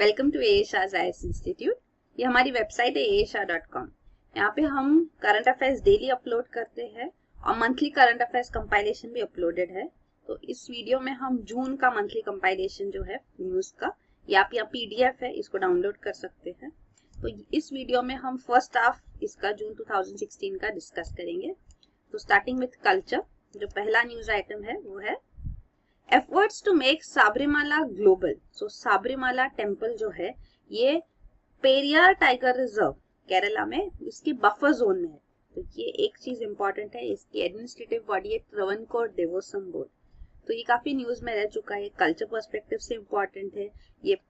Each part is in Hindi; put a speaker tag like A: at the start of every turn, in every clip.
A: वेलकम टू एएशआर आईएएस इंस्टीट्यूट। ये हमारी वेबसाइट है aashar.com। यहाँ पे हम करंट अफेयर्स डेली अपलोड करते हैं और मंथली करंट अफेयर्स कंपाइलेशन भी अपलोडेड है। तो इस वीडियो में हम जून का मंथली कंपाइलेशन जो है न्यूज का, ये आप यहाँ पीडीएफ है, इसको डाउनलोड कर सकते हैं। तो इस वीडियो में हम फर्स्ट हाफ इसका जून 2016 का डिस्कस करेंगे। तो स्टार्टिंग विथ कल्चर, जो पहला न्यूज आइटम है वो है Efforts to make Sabarimala global. So Sabarimala temple जो है ये पेरियार टाइगर रिजर्व केरला में इसके बफर जोन में है। तो ये एक चीज इंपॉर्टेंट है, इसकी एडमिनिस्ट्रेटिव बॉडी है त्रवणकोर देवोसम बोर्ड। तो ये काफी न्यूज में रह चुका है, कल्चर पर्सपेक्टिव से इम्पोर्टेंट है। ये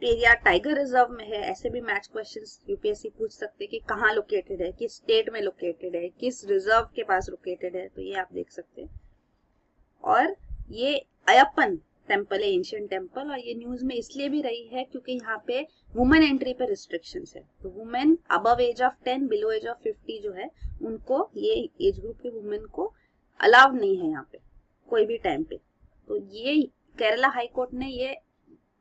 A: पेरियार टाइगर रिजर्व में है। ऐसे भी मैच क्वेश्चंस यूपीएससी पूछ सकते हैं कि कहाँ लोकेटेड है, किस स्टेट में लोकेटेड है, किस रिजर्व के पास लोकेटेड है। तो ये आप देख सकते हैं। और ये अयप्पन टेम्पल है, एंशिएंट टेम्पल, और ये न्यूज में इसलिए भी रही है क्योंकि यहाँ पे वुमेन एंट्री पे रिस्ट्रिक्शंस है। तो women above age of 10 below age of 50 जो है उनको, ये एज ग्रुप के वुमेन को अलाउड नहीं है यहाँ पे कोई भी टाइम पे। तो ये केरला हाई कोर्ट ने ये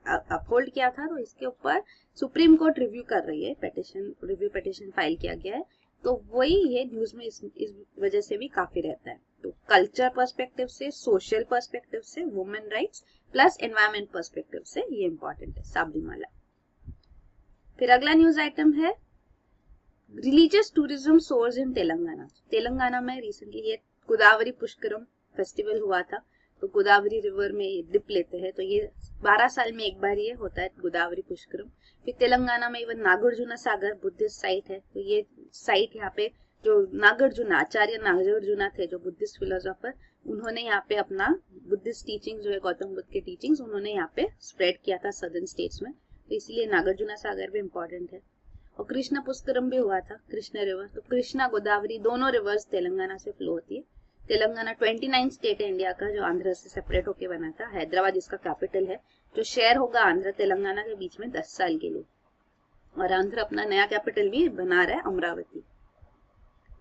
A: अपहोल्ड किया था। तो इसके ऊपर सुप्रीम कोर्ट रिव्यू कर रही है, रिव्यू पिटिशन फाइल किया गया है। तो वही ये न्यूज में इस वजह से भी काफी रहता है। तो कल्चर पर्सपेक्टिव से, सोशल पर्सपेक्टिव से, women rights plus environment perspective से ये इंपॉर्टेंट है साबरीमाला। फिर अगला न्यूज आइटम है रिलीजियस टूरिज्म सोर्स इन तेलंगाना। तेलंगाना में रिसेंटली ये गोदावरी पुष्करम फेस्टिवल हुआ था। तो गोदावरी रिवर में ये डिप लेते हैं। तो ये 12 साल में एक बार ये होता है गोदावरी पुष्करम। फिर तेलंगाना में इवन नागार्जुना सागर बुद्धिस्ट साइट है। तो ये साइट यहाँ पे जो आचार्य नागार्जुना थे, जो बुद्धिस्ट फिलोसोफर, उन्होंने यहाँ पे अपना बुद्धिस्ट टीचिंग जो है, गौतम बुद्ध के टीचिंग्स उन्होंने यहाँ पे स्प्रेड किया था सदर्न स्टेट्स में। तो इसलिए नागार्जुना सागर भी इम्पोर्टेंट है। और कृष्णा पुष्करम भी हुआ था, कृष्णा रिवर। तो कृष्णा गोदावरी दोनों रिवर्स तेलंगाना से फ्लो होती है। तेलंगाना 29 स्टेट है इंडिया का, जो आंध्र से सेपरेट होके बना था। हैदराबाद इसका कैपिटल है, जो शेयर होगा आंध्र तेलंगाना के बीच में 10 साल के लिए। और आंध्र अपना नया कैपिटल भी बना रहा है, अमरावती।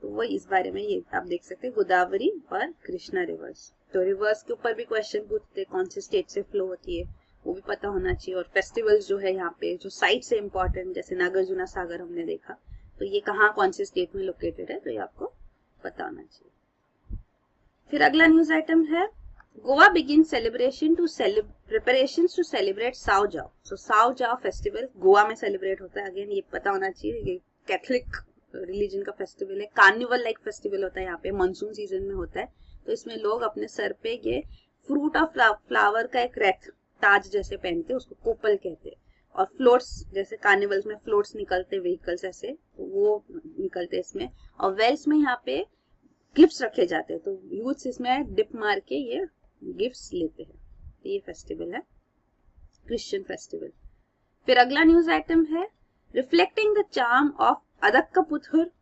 A: तो वो इस बारे में ये आप देख सकते हैं, गोदावरी और कृष्णा रिवर्स। तो रिवर्स के ऊपर भी क्वेश्चन पूछते हैं, कौन से स्टेट से फ्लो होती है वो भी पता होना चाहिए। और फेस्टिवल्स जो है यहाँ पे, जो साइट से इम्पोर्टेंट, जैसे नागार्जुना सागर हमने देखा, तो ये कहाँ कौन से स्टेट में लोकेटेड है, तो ये आपको पता होना चाहिए। फिर अगला न्यूज आइटम है Goa begin preparations to celebrate Sao Joao. So Sao Joao festival Goa में सेलिब्रेट होता है। अगेन ये पता होना चाहिए, ये कैथलिक रिलीजन का फेस्टिवल है। कार्निवल लाइक फेस्टिवल होता है यहाँ पे, मानसून सीजन में होता है। तो इसमें लोग अपने सर पे ये फ्रूट ऑफ फ्लावर का एक रेथ, ताज जैसे पहनते हैं, उसको कोपल कहते हैं। और फ्लोट्स, जैसे कार्निवल्स में फ्लोट्स निकलते, व्हीकल्स ऐसे, तो वो निकलते इसमें। और वेल्स में यहाँ पे गिफ्ट्स रखे जाते हैं। तो यूथ इसमें डिप मार के ये गिफ्ट्स लेते हैं। ये फेस्टिवल है क्रिश्चियन फेस्टिवल। फिर अगला न्यूज आइटम है reflecting the charm of Adakkaputhur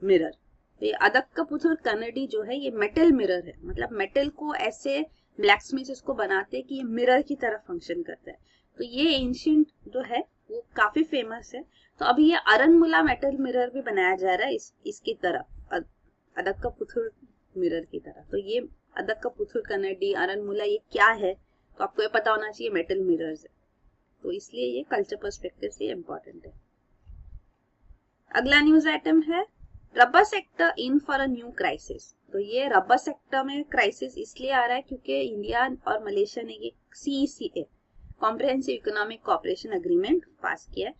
A: mirror. ये अदक्कपुथुर कन्नडी जो है, ये मेटल मिरर है। मतलब मेटल को ऐसे ब्लैक स्मिथ इसको बनाते हैं कि ये मिरर की तरह फंक्शन करता है। तो ये एंशिएंट जो है वो काफी फेमस है। तो अभी ये अरनमुला मेटल मिरर भी बनाया जा रहा है इसकी तरह, अदक्कपुथुर मिरर की तरह। तो ये अदक्कपुथुर कन्नडी, अरनमुला, ये क्या है तो आपको ये पता होना चाहिए, मेटल मिरर्स है। तो इसलिए ये कल्चर पर्सपेक्टिव से इम्पोर्टेंट है। अगला न्यूज आइटम है rubber sector in for a new crisis. तो ये रबर सेक्टर में क्राइसिस इसलिए आ रहा है क्योंकि इंडिया और मलेशिया ने ये CECA comprehensive economic cooperation agreement pass किया है,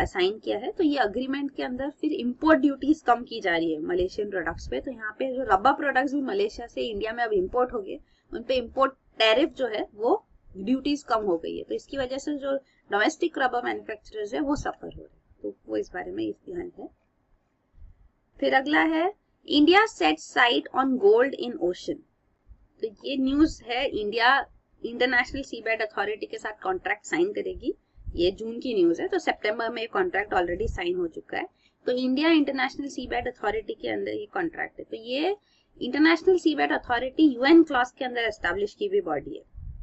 A: साइन किया है। तो ये अग्रीमेंट के अंदर फिर इंपोर्ट ड्यूटीज कम की जा रही है मलेशियन प्रोडक्ट्स पे। तो यहाँ पे जो रबर प्रोडक्ट्स भी मलेशिया से इंडिया में अब इंपोर्ट हो गए, उन पे इंपोर्ट टैरिफ जो है वो ड्यूटीज कम हो गई है। तो इसकी वजह से जो डोमेस्टिक रबर मैन्युफैक्चरर्स है वो सफर हो रहे हैं। तो वो इस बारे में ध्यान है। फिर अगला है India set site on gold in ocean. तो ये न्यूज है, इंडिया इंटरनेशनल सीबेड अथॉरिटी के साथ कॉन्ट्रैक्ट साइन करेगी। ये जून की न्यूज है। तो सितंबर में ये कॉन्ट्रैक्ट ऑलरेडी साइन हो चुका है। तो इंडिया इंटरनेशनल सीबेड अथॉरिटी के अंदर ये कॉन्ट्रैक्ट है। तो ये international seabed authority UN clause के अंदर एस्टेब्लिश की हुई बॉडी है,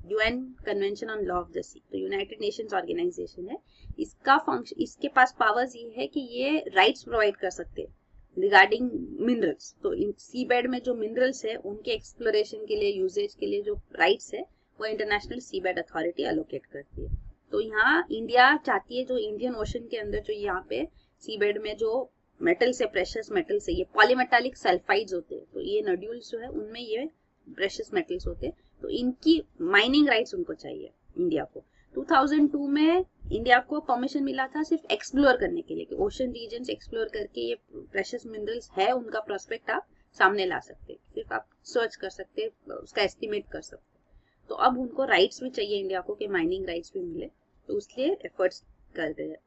A: UN convention on law of the sea. तो यूनाइटेड नेशंस ऑर्गेनाइजेशन है। इसका फंक्शन, इसके पास पावर्स ये है कि ये राइट्स प्रोवाइड कर सकते हैं रिगार्डिंग मिनरल्स। तो सीबेड में जो मिनरल्स है उनके एक्सप्लोरेशन के लिए, यूजेज के लिए जो राइट्स है वो इंटरनेशनल सीबेड अथॉरिटी अलोकेट करती है। तो यहाँ इंडिया चाहती है जो इंडियन ओशन के अंदर जो यहाँ पे सीबेड में जो मेटल्स है, प्रेशियस मेटल्स है, ये पॉलीमेटालिक सल्फाइड्स होते हैं, तो ये नोड्यूल्स जो है उनमें ये प्रेशियस मेटल्स होते हैं, तो इनकी माइनिंग राइट्स उनको चाहिए इंडिया को। 2002 में इंडिया को परमिशन मिला था सिर्फ एक्सप्लोर करने के लिए, कि ओशन रीजन्स एक्सप्लोर करके ये प्रेशियस मिनरल्स है उनका प्रोस्पेक्ट आप सामने ला सकते हैं, सिर्फ आप सर्च कर सकते हैं, उसका एस्टिमेट कर सकते हैं। तो अब उनको राइट्स भी चाहिए इंडिया को कि माइनिंग राइट्स भी मिले, तो उसलिए एफर्ट्स कर रहे हैं।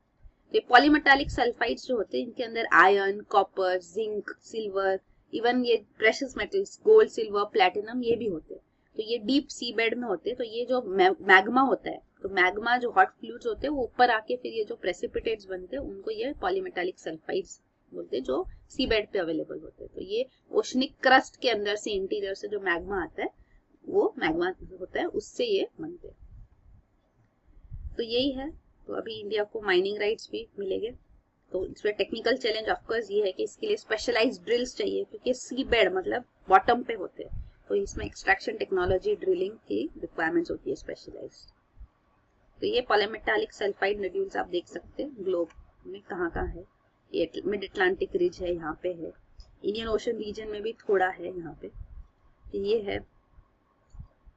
A: तो पॉलीमेटालिक सल्फाइड्स जो होते हैं इनके अंदर iron, copper, zinc, silver, even ये precious metals gold, silver, platinum ये भी होते हैं। तो ये डीप सी बेड में होते हैं। तो ये जो मैग्मा होता है, तो मैग्मा जो हॉट फ्लूइड्स होते हैं वो ऊपर आके फिर ये जो प्रेसिपिटेट्स बनते हैं उनको ये पॉलीमेटालिक सल्फाइड्स बोलते हैं, जो सी बेड पे अवेलेबल होते हैं। तो ये ओशनिक क्रस्ट के अंदर से इंटीरियर से जो मैग्मा आता है वो मैग्मा होता है, उससे ये बनते हैं। तो यही है। तो अभी इंडिया को माइनिंग राइट्स भी मिलेंगे। तो इसमें टेक्निकल चैलेंज ऑफकोर्स ये है कि इसके लिए स्पेशलाइज्ड ड्रिल्स चाहिए, क्योंकि सी बेड मतलब बॉटम पे होते हैं, तो इसमें एक्सट्रैक्शन टेक्नोलॉजी, ड्रिलिंग की रिक्वायरमेंट्स होती है स्पेशलाइज्ड। तो ये पॉलीमेटालिक सल्फाइड नोड्यूल्स आप देख सकते हैं ग्लोब में कहाँ कहाँ है। ये मिड अटलांटिक रिज है, यहाँ पे है, इंडियन ओशन रीजन में भी थोड़ा है यहाँ पे। तो ये है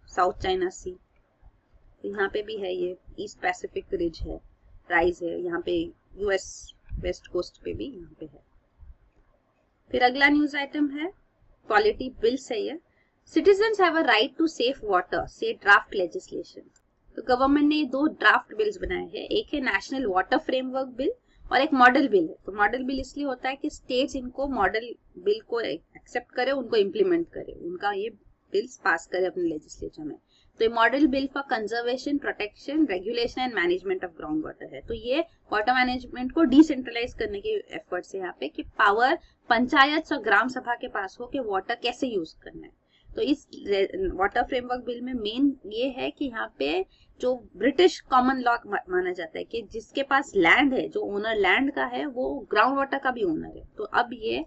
A: साउथ चाइना सी, तो यहाँ पे भी है, ये ईस्ट पैसिफिक रिज है, राइज है, यहाँ पे यूएस वेस्ट कोस्ट पे भी यहाँ पे है। फिर अगला न्यूज आइटम है क्वालिटी बिल्स है ये। Citizens have a right to safe water से ड्राफ्ट लेजिस्लेशन। तो गवर्नमेंट ने ये दो ड्राफ्ट बिल्स बनाए हैं, एक है नेशनल वाटर फ्रेमवर्क बिल और एक मॉडल बिल है। तो मॉडल बिल इसलिए होता है कि स्टेट्स इनको मॉडल बिल को एक्सेप्ट करे, उनको इम्प्लीमेंट करे, उनका ये बिल्स पास करे अपने लेजिस्लेचर में। तो ये model bill for conservation, protection, regulation and management of ground water है। तो ये वाटर मैनेजमेंट को डिसेंट्रलाइज करने के एफर्ट्स है यहाँ पे, कि पावर पंचायत और ग्राम सभा के पास हो कि वाटर कैसे यूज करना है। तो इस वाटर फ्रेमवर्क बिल में मेन ये है कि यहाँ पे जो ब्रिटिश कॉमन लॉ माना जाता है कि जिसके पास लैंड है, जो ओनर लैंड का है, वो ग्राउंड वाटर का भी ओनर है। तो अब ये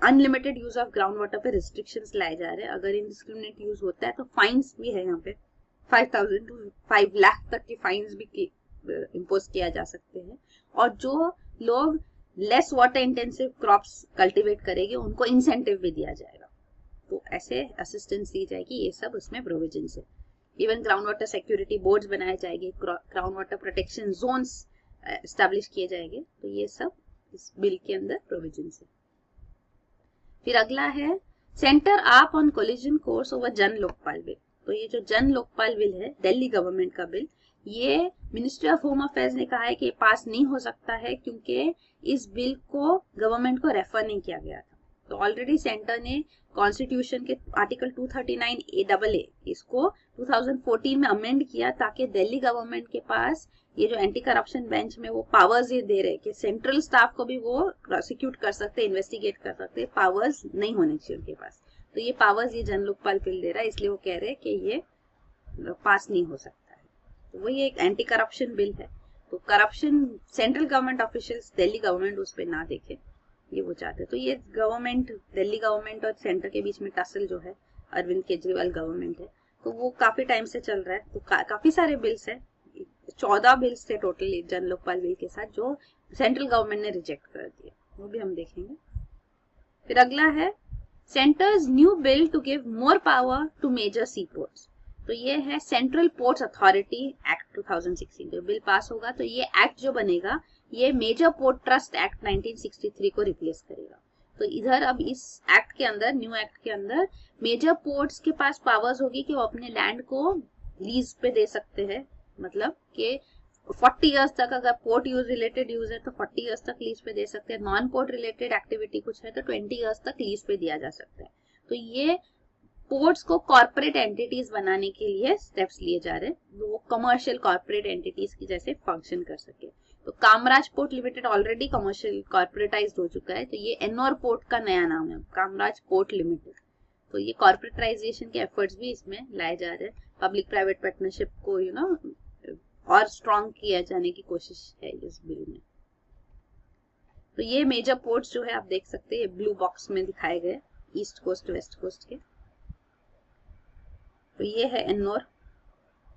A: unlimited use of ground water पे रिस्ट्रिक्शंस लाए जा रहे हैं। अगर इनडिस्क्रिमिनेट यूज होता है तो फाइन्स भी है यहाँ पे, 5,000 to 5 लाख तक के फाइन्स भी इम्पोज किया जा सकते हैं। और जो लोग less water intensive crops cultivate करेंगे उनको इंसेंटिव भी दिया जाएगा, तो ऐसे असिस्टेंस दी जाएगी। ये सब उसमें प्रोविजंस है। Even ground water security boards बनाए जाएंगे, ground water protection zones establish किए जाएंगे। तो ये सब इस बिल के अंदर प्रोविजंस है। फिर अगला है सेंटर आप ऑन कोलिजन कोर्स ओवर जन लोकपाल बिल। तो ये जो जन लोकपाल बिल है दिल्ली गवर्नमेंट का बिल, ये मिनिस्ट्री ऑफ होम अफेयर्स ने कहा है कि पास नहीं हो सकता है क्योंकि इस बिल को गवर्नमेंट को रेफर नहीं किया गया था। तो ऑलरेडी सेंटर ने कॉन्स्टिट्यूशन के आर्टिकल 239A इसको 2014 में अमेंड किया, ताकि दिल्ली गवर्नमेंट के पास ये जो एंटी करप्शन बेंच में वो पावर्स ये दे रहे कि सेंट्रल स्टाफ को भी वो प्रोसिक्यूट कर सकते, इन्वेस्टिगेट कर सकते, पावर्स नहीं होने चाहिए उनके पास। तो ये पावर्स ये जन लोकपाल बिल दे रहा है, इसलिए वो कह रहे हैं कि ये पास नहीं हो सकता है। तो वही एक एंटी करप्शन बिल है। तो corruption central government officials Delhi government उस पर ना देखे, ये वो चाहते हैं। तो ये गवर्नमेंट, दिल्ली गवर्नमेंट और सेंटर के बीच में टसल जो है अरविंद केजरीवाल गवर्नमेंट है, तो वो काफी टाइम से चल रहा है। तो काफी सारे बिल्स है, 14 बिल्स थे टोटल जन लोकपाल बिल के साथ, जो सेंट्रल गवर्नमेंट ने रिजेक्ट कर दिए, वो भी हम देखेंगे। फिर अगला है centre's new bill to give more power to major sea ports. तो ये है सेंट्रल पोर्ट्स अथॉरिटी एक्ट 2016। तो बिल पास होगा तो ये एक्ट जो बनेगा ये मेजर पोर्ट ट्रस्ट एक्ट 1963 को रिप्लेस करेगा। तो इधर अब इस एक्ट के अंदर, न्यू एक्ट के अंदर, मेजर पोर्ट्स के पास पावर्स होगी कि वो अपने लैंड को लीज पे दे सकते हैं, मतलब कि 40 इयर्स तक, अगर पोर्ट यूज रिलेटेड यूज है तो 40 इयर्स तक लीज पे दे सकते हैं, नॉन पोर्ट रिलेटेड एक्टिविटी कुछ है तो 20 इयर्स तक लीज पे दिया जा सकता है। तो ये पोर्ट्स को कॉर्पोरेट एंटिटीज बनाने के लिए स्टेप्स लिए जा रहे हैं, वो कमर्शियल कॉर्पोरेट एंटिटीज की जैसे फंक्शन कर सके। तो Kamaraj port limited already commercial corporatised हो चुका है, तो ये एनोर पोर्ट का नया नाम है, कामराज पोर्ट लिमिटेड। तो ये कॉर्पोरेटाइजेशन के एफर्ट्स भी इसमें लाए जा रहे हैं, पब्लिक प्राइवेट पार्टनरशिप को और स्ट्रॉन्ग किया जाने की कोशिश है इस बिल में। तो ये मेजर पोर्ट्स जो है आप देख सकते हैं, ये ब्लू बॉक्स में दिखाए गए ईस्ट कोस्ट वेस्ट कोस्ट के। तो ये है एन्नोर,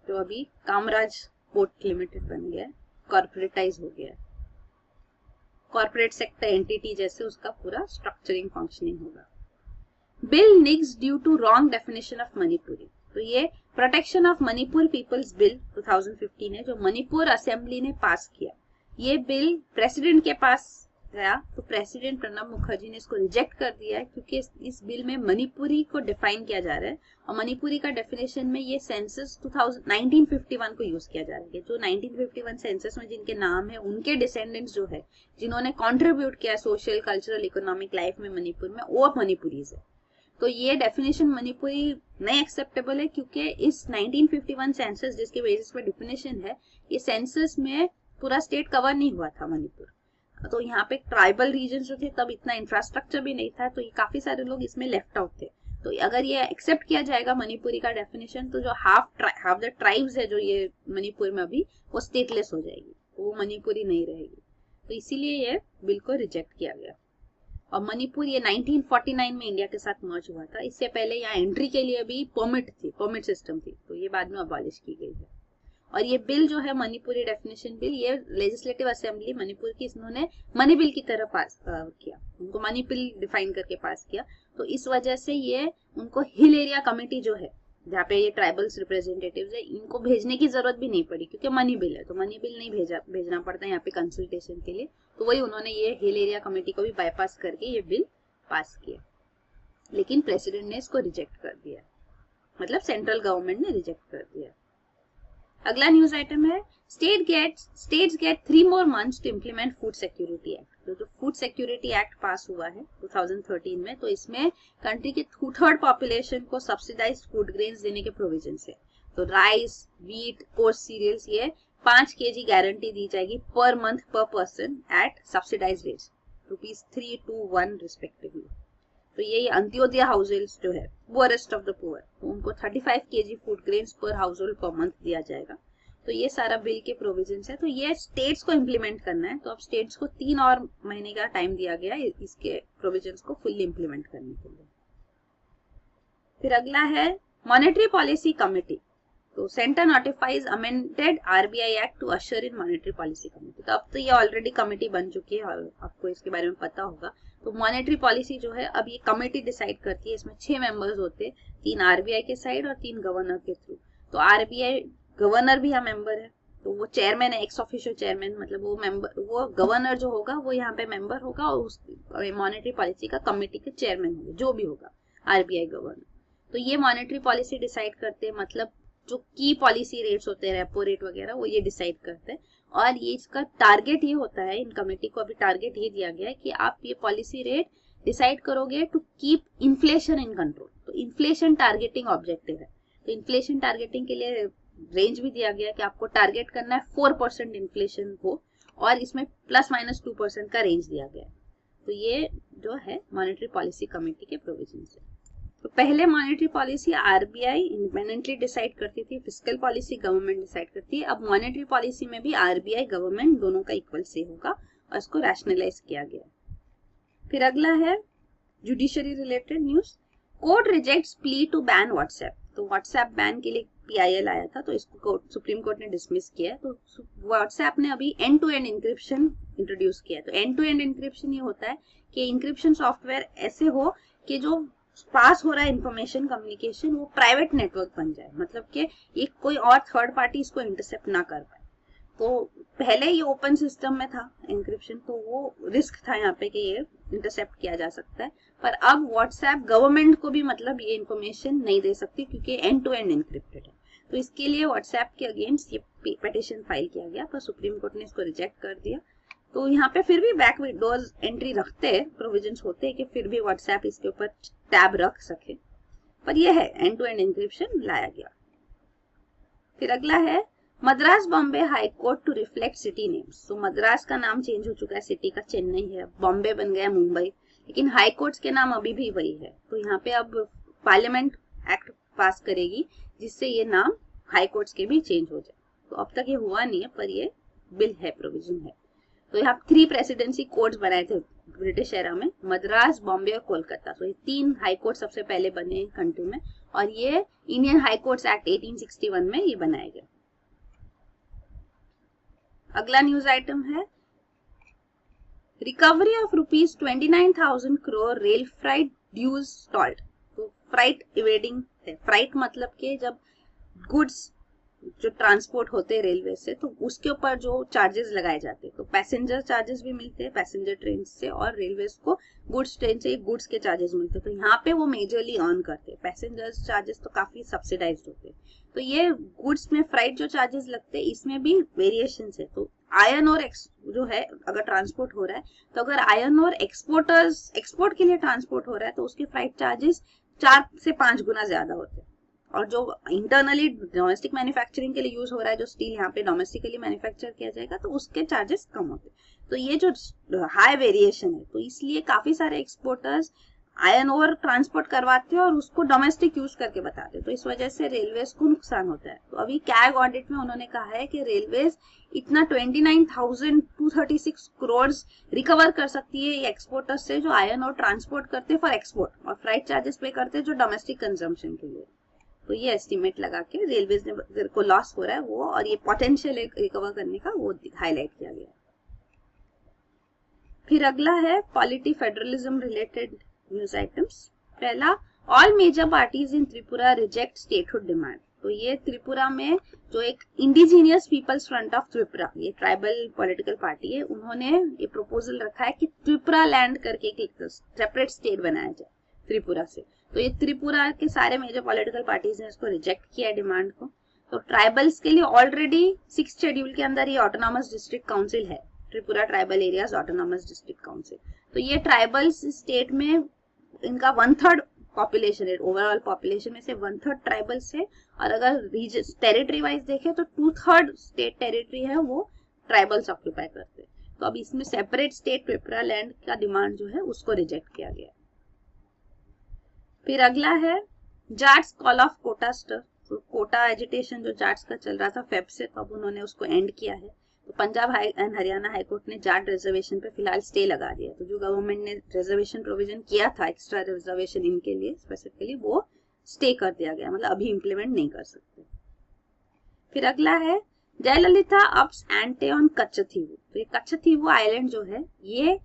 A: जो अभी कामराज पोर्ट लिमिटेड बन गया है, कॉर्पोरेटाइज हो गया है, कॉर्पोरेट सेक्टर एंटिटी जैसे उसका पूरा स्ट्रक्चरिंग फंक्शनिंग होगा। Bill nixes due to wrong definition of Manipuri, तो ये protection of Manipur people's bill 2015 है जो मणिपुर असेंबली ने पास किया। ये बिल प्रेसिडेंट के पास गया तो प्रेसिडेंट प्रणब मुखर्जी ने इसको रिजेक्ट कर दिया है, क्योंकि इस बिल में मणिपुरी को डिफाइन किया जा रहा है और मणिपुरी का डेफिनेशन में ये सेंसस 1951 को यूज किया जा रहा है। जो 1951 सेंसस में जिनके नाम है उनके डिसेंडेंट्स जो है, जिन्होंने कॉन्ट्रीब्यूट किया सोशल कल्चरल इकोनॉमिक लाइफ में मणिपुर में, वो मणिपुरीज है। तो ये डेफिनेशन मणिपुरी नहीं एक्सेप्टेबल है, क्योंकि इस 1951 सेंसस जिसके बेसिस पे डेफिनेशन है, ये सेंसस में पूरा स्टेट कवर नहीं हुआ था मणिपुर। तो यहाँ पे ट्राइबल रीजन जो थे तब इतना इंफ्रास्ट्रक्चर भी नहीं था, तो ये काफी सारे लोग इसमें लेफ्ट आउट थे। तो अगर ये एक्सेप्ट किया जाएगा मणिपुरी का डेफिनेशन, तो जो हाफ द ट्राइब्स है जो ये मणिपुर में अभी, वो स्टेटलेस हो जाएगी, वो मणिपुरी नहीं रहेगी। तो इसीलिए ये बिल को रिजेक्ट किया गया। और मणिपुर ये 1949 में इंडिया के साथ मर्ज हुआ था। इससे पहले यहाँ एंट्री के लिए भी परमिट सिस्टम थी, तो ये बाद में अबॉलिश की गई है। और ये बिल जो है मणिपुरी डेफिनेशन बिल, ये लेजिस्लेटिव असेंबली मणिपुर की इन्होंने मनी बिल की तरह पास किया, उनको मनी बिल डिफाइन करके पास किया। तो इस वजह से ये उनको हिल एरिया कमेटी जो है, जहाँ पे ये ट्राइबल्स रिप्रेजेंटेटिव्स है, इनको भेजने की जरूरत भी नहीं पड़ी, क्योंकि मनी बिल है तो मनी बिल नहीं भेजना पड़ता यहाँ पे कंसल्टेशन के लिए। तो वही उन्होंने ये हिल एरिया कमेटी को भी बाईपास करके ये बिल पास किया, लेकिन प्रेसिडेंट ने इसको रिजेक्ट कर दिया, मतलब सेंट्रल गवर्नमेंट ने रिजेक्ट कर दिया। अगला न्यूज आइटम है states get 3 more months to implement food security act. तो जो फूड सिक्योरिटी एक्ट पास हुआ है 2013 में, तो इसमें कंट्री के 2/3 पॉपुलेशन को सब्सिडाइज्ड फूड ग्रेन्स देने के प्रोविजन है। तो राइस, व्हीट, कोर्स सीरियल्स, ये 5 kg गारंटी दी जाएगी पर मंथ पर person at subsidised rates ₹3 to 1 respectively. तो ये अंत्योदय हाउस होल्ड जो है, पुअरेस्ट ऑफ द पुअर, तो उनको 35 kg फूड ग्रेन्स पर हाउस होल्ड पर मंथ दिया जाएगा। तो ये सारा बिल के प्रोविजंस है। तो ये स्टेट्स को इम्प्लीमेंट करना है, तो अब स्टेट्स को 3 और महीने का टाइम दिया गया है इसके प्रोविजंस को फुल्ली इम्प्लीमेंट करने के लिए। फिर अगला है मॉनेटरी पॉलिसी कमेटी। तो centre notifies amended RBI act to usher in monetary policy committee. तो अब तो ये ऑलरेडी कमेटी बन चुकी है और आपको इसके बारे में पता होगा। तो मॉनेटरी पॉलिसी जो है अब ये कमेटी डिसाइड करती है, इसमें 6 मेंबर्स होते हैं, 3 आरबीआई के साइड और 3 गवर्नर के थ्रू। तो आरबीआई गवर्नर भी यहाँ मेंबर है, तो वो चेयरमैन है, एक्स ऑफिशियल चेयरमैन, मतलब वो गवर्नर जो होगा वो यहाँ पे मेंबर होगा और उस मॉनेटरी पॉलिसी का कमेटी के चेयरमैन होगा, जो भी होगा आरबीआई गवर्नर। तो ये मॉनेटरी पॉलिसी डिसाइड करते हैं, मतलब जो की पॉलिसी रेट्स होते हैं, रेपो रेट वगैरह, वो ये डिसाइड करते हैं। और ये इसका टारगेट ये होता है, इन कमेटी को अभी टारगेट ये दिया गया है कि आप ये पॉलिसी रेट डिसाइड करोगे to keep inflation in control. तो इन्फ्लेशन टारगेटिंग ऑब्जेक्टिव है। तो इन्फ्लेशन टारगेटिंग के लिए रेंज भी दिया गया है कि आपको टारगेट करना है 4% इन्फ्लेशन को, और इसमें ±2% का रेंज दिया गया है। तो ये जो है मॉनेटरी पॉलिसी कमेटी के प्रोविजन है। तो पहले monetary policy RBI independently decide करती थी, फिस्कल पॉलिसी गवर्नमेंट डिसाइड करती है। अब मॉनेटरी पॉलिसी में भी आरबीआई गवर्नमेंट दोनों का इक्वल से होगा और इसको रैशनलाइज किया गया। फिर अगला है judiciary related news. Court rejects plea to ban WhatsApp. तो व्हाट्सएप बैन के लिए पीआईएल आया था, तो इसको सुप्रीम कोर्ट ने डिसमिस किया है। तो व्हाट्सएप ने अभी end to end encryption introduce किया है। तो एंड टू एंड इंक्रिप्शन ये होता है कि इंक्रिप्शन सॉफ्टवेयर ऐसे हो कि जो पास हो रहा है इंफॉर्मेशन कम्युनिकेशन, वो प्राइवेट नेटवर्क बन जाए, मतलब कि एक कोई और थर्ड पार्टी इसको इंटरसेप्ट ना कर पाए। तो पहले ये ओपन सिस्टम में था इंक्रिप्शन, तो वो रिस्क था यहाँ पे कि ये इंटरसेप्ट किया जा सकता है। पर अब व्हाट्सएप गवर्नमेंट को भी मतलब ये इंफॉर्मेशन नहीं दे सकती, क्योंकि एंड टू एंड इंक्रिप्टेड है। तो इसके लिए व्हाट्सएप के अगेंस्ट ये पिटीशन फाइल किया गया, पर सुप्रीम कोर्ट ने इसको रिजेक्ट कर दिया। तो यहाँ पे फिर भी बैक विंडोज एंट्री रखते हैं, प्रोविजंस होते हैं कि फिर भी व्हाट्सएप इसके ऊपर टैब रख सके, पर यह है एंड टू एंड इंक्रिप्शन लाया गया। फिर अगला है Madras Bombay high court to reflect city names. तो मद्रास का नाम चेंज हो चुका है, सिटी का चेन्नई है, बॉम्बे बन गया मुंबई, लेकिन हाई कोर्ट्स के नाम अभी भी वही है। तो यहाँ पे अब पार्लियामेंट एक्ट पास करेगी जिससे ये नाम हाई कोर्ट्स के भी चेंज हो जाए। तो अब तक ये हुआ नहीं है, पर ये बिल है, प्रोविजन है। तो यहाँ 3 प्रेसिडेंसी कोर्ट्स बनाए थे ब्रिटिश एरा में, मद्रास, बॉम्बे और कोलकाता। तो ये 3 हाई कोर्ट सबसे पहले बने कंट्री में, और ये इंडियन हाई कोर्ट्स एक्ट 1861 में ये बनाया गया। अगला न्यूज आइटम है recovery of ₹29,000 crore rail freight dues stalled. तो फ्राइट इवेडिंग है, फ्राइट मतलब कि जब गुड्स जो ट्रांसपोर्ट होते हैं रेलवे से तो उसके ऊपर जो चार्जेस लगाए जाते हैं, तो पैसेंजर चार्जेस भी मिलते हैं पैसेंजर ट्रेन से, और रेलवे को गुड्स ट्रेन से गुड्स के चार्जेस मिलते हैं। तो यहाँ पे वो मेजरली अर्न करते हैं, पैसेंजर चार्जेस तो काफी सब्सिडाइज्ड होते हैं। तो ये गुड्स में फ्राइट जो चार्जेस लगते हैं इसमें भी वेरिएशन है। तो आयरन और जो है अगर ट्रांसपोर्ट हो रहा है, तो अगर आयरन और एक्सपोर्ट के लिए ट्रांसपोर्ट हो रहा है तो उसके फ्राइट चार्जेस 4 से 5 गुना ज्यादा होते हैं। और जो इंटरनली डोमेस्टिक मैन्युफैक्चरिंग के लिए यूज हो रहा है, जो स्टील यहाँ पे डोमेस्टिकली मैन्युफैक्चर किया जाएगा, तो उसके चार्जेस कम होते हैं। तो ये जो हाई वेरिएशन है, तो इसलिए काफी सारे एक्सपोर्टर्स आयरन ओवर ट्रांसपोर्ट करवाते हैं और उसको डोमेस्टिक यूज करके बताते हैं। तो इस वजह से रेलवेज को नुकसान होता है। तो अभी कैग ऑडिट में उन्होंने कहा है कि रेलवेज इतना 29,236 करोड़ रिकवर कर सकती है एक्सपोर्टर्स से जो आयरन और ट्रांसपोर्ट करते हैं फॉर एक्सपोर्ट, और फ्राइट चार्जेस पे करते हैं जो डोमेस्टिक कंजम्पशन के लिए। तो ये एस्टिमेट लगा के रेलवेज ने को लॉस हो रहा है वो, और ये पोटेंशियल रिकवर करने का वो हाईलाइट किया गया। फिर अगला है polity federalism related news items. पहला, all major parties in Tripura reject statehood demand. तो ये त्रिपुरा में जो एक indigenous peoples front of Tripura, ये ट्राइबल पॉलिटिकल पार्टी है, उन्होंने ये प्रपोजल रखा है कि त्रिपुरा लैंड करके एक सेपरेट स्टेट बनाया जाए त्रिपुरा से। तो ये त्रिपुरा के सारे मेजर पॉलिटिकल पार्टीज ने इसको रिजेक्ट किया है डिमांड को। तो ट्राइबल्स के लिए ऑलरेडी 6th शेड्यूल के अंदर ये ऑटोनॉमस डिस्ट्रिक्ट काउंसिल है, Tripura tribal areas autonomous district council. तो ये ट्राइबल्स स्टेट में इनका 1/3 पॉपुलेशन है, ओवरऑल पॉपुलेशन में से 1/3 ट्राइबल्स है, और अगर टेरिटरी वाइज देखें तो 2/3 स्टेट टेरिटरी है वो ट्राइबल्स ऑक्यूपाई करते हैं। तो अब इसमें सेपरेट स्टेट त्रिपुरा लैंड का डिमांड जो है उसको रिजेक्ट किया गया। फिर अगला है Jats call off quota stuff. तो कोटा एजिटेशन जो जाट्स का चल रहा था फेब से, तो अब उन्होंने उसको एंड किया है। तो पंजाब एंड हरियाणा हाईकोर्ट ने जाट रिजर्वेशन पे फिलहाल स्टे लगा दिया। तो जो गवर्नमेंट ने रिजर्वेशन प्रोविजन किया था एक्स्ट्रा रिजर्वेशन इनके लिए स्पेसिफिकली, वो स्टे कर दिया गया, मतलब अभी इम्प्लीमेंट नहीं कर सकते। फिर अगला है जयललिता अप्स एंटे ऑन कच्छथीवू। तो ये कच्छथीवू आइलैंड जो है ये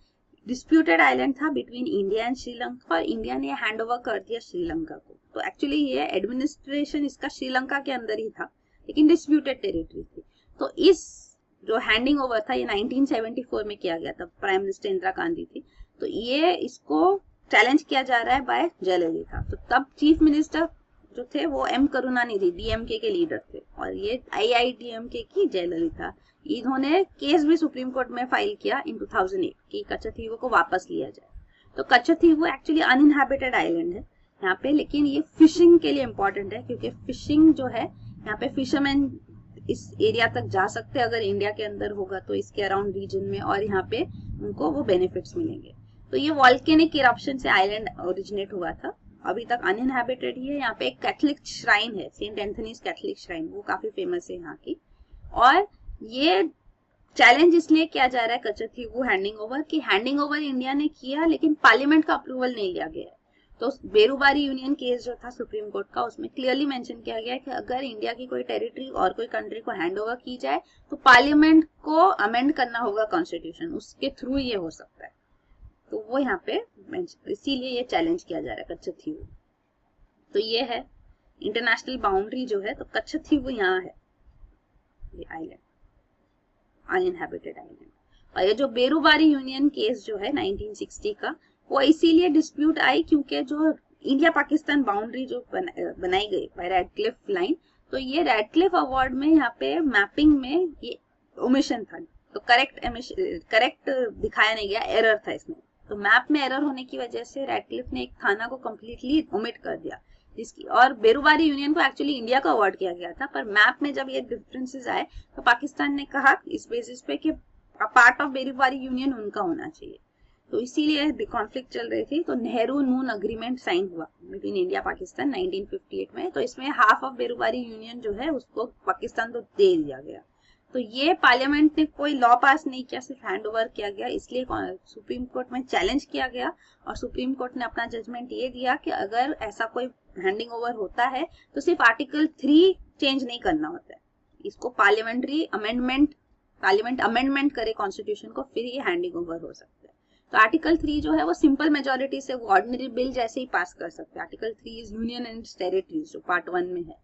A: डिस्प्यूटेड आइलैंड था बिटवीन इंडिया एंड श्रीलंका, और इंडिया ने हैंड ओवर कर दिया श्रीलंका को। तो एक्चुअली ये एडमिनिस्ट्रेशन इसका श्रीलंका के अंदर ही था, लेकिन डिस्प्यूटेड टेरिटरी थी। तो इस जो हैंडिंग ओवर था ये 1974 में किया गया था, प्राइम मिनिस्टर इंदिरा गांधी थी। तो ये इसको चैलेंज किया जा रहा है बाय जयललिता। तो तब चीफ मिनिस्टर जो थे वो एम करुणानिधि डीएमके के लीडर थे, और ये आईआईडीएमके की जयललिता। इन्होंने केस भी सुप्रीम कोर्ट में फाइल किया इन 2008 कि कच्छथीवू को वापस लिया जाए। तो कच्छथीवू एक्चुअली अनइनहैबिटेड आइलैंड है यहाँ पे, लेकिन ये फिशिंग के लिए इम्पोर्टेंट है, क्योंकि फिशिंग जो है यहाँ पे फिशरमैन इस एरिया तक जा सकते हैं अगर इंडिया के अंदर होगा तो इसके अराउंड रीजन में, और यहाँ पे उनको वो बेनिफिट्स मिलेंगे। तो ये वॉल्केनिक इरप्शन से आइलैंड ओरिजिनेट हुआ था, अभी तक अनइनहैबिटेड ही है। यहाँ पे एक कैथलिक श्राइन है, सेंट एंथनीज कैथलिक श्राइन, वो काफी फेमस है यहाँ की। और ये चैलेंज इसलिए किया जा रहा है कच्छथीवू हैंडिंग ओवर की हैंडिंग ओवर इंडिया ने किया लेकिन पार्लियामेंट का अप्रूवल नहीं लिया गया है। तो बेरूबारी यूनियन केस जो था सुप्रीम कोर्ट का, उसमें क्लियरली मेंशन किया गया है कि अगर इंडिया की कोई टेरिटरी और कोई कंट्री को हैंड ओवर की जाए तो पार्लियामेंट को अमेंड करना होगा कॉन्स्टिट्यूशन, उसके थ्रू ये हो सकता है। तो वो यहाँ पे इसीलिए ये चैलेंज किया जा रहा है कच्छथीवू। तो ये है इंटरनेशनल बाउंड्री जो है, तो कच्छथीवू यहाँ है, ये आइलैंड अनइनहैबिटेड आइलैंड। और ये जो बेरूबारी यूनियन केस जो है 1960 का, वो इसीलिए डिस्प्यूट आई क्योंकि जो इंडिया पाकिस्तान बाउंड्री जो बनाई गई बाय रेडक्लिफ लाइन, तो ये रेडक्लिफ अवार्ड में यहाँ पे मैपिंग में ये ओमिशन था, तो करेक्ट दिखाया नहीं गया, एरर था इसमें। तो मैप में एरर होने की वजह से रेडक्लिफ ने एक थाना को कम्प्लीटली ओमिट कर दिया, जिसकी और बेरूबारी यूनियन को एक्चुअली इंडिया को अवार्ड किया गया था, पर मैप में जब ये डिफरेंसेस आए तो पाकिस्तान ने कहा इस बेसिस पे कि पार्ट ऑफ बेरूबारी यूनियन उनका होना चाहिए। तो इसीलिए कॉन्फ्लिक्ट चल रही थी। तो नेहरू नून अग्रीमेंट साइन हुआ बिटवीन इंडिया पाकिस्तान 1958 में, तो इसमें हाफ ऑफ बेरूबारी यूनियन जो है उसको पाकिस्तान को दे दिया गया। तो ये पार्लियामेंट ने कोई लॉ पास नहीं किया, सिर्फ हैंड ओवर किया गया, इसलिए सुप्रीम कोर्ट में चैलेंज किया गया और सुप्रीम कोर्ट ने अपना जजमेंट ये दिया कि अगर ऐसा कोई हैंडिंग ओवर होता है तो सिर्फ आर्टिकल 3 चेंज नहीं करना होता है, इसको पार्लियामेंट्री अमेंडमेंट पार्लियामेंट अमेंडमेंट करे कॉन्स्टिट्यूशन को, फिर ये हैंडिंग ओवर हो सकता है। तो आर्टिकल 3 जो है वो सिंपल मेजोरिटी से वो ऑर्डिनरी बिल जैसे ही पास कर सकते हैं। Article 3 is union and territories, जो पार्ट 1 में है,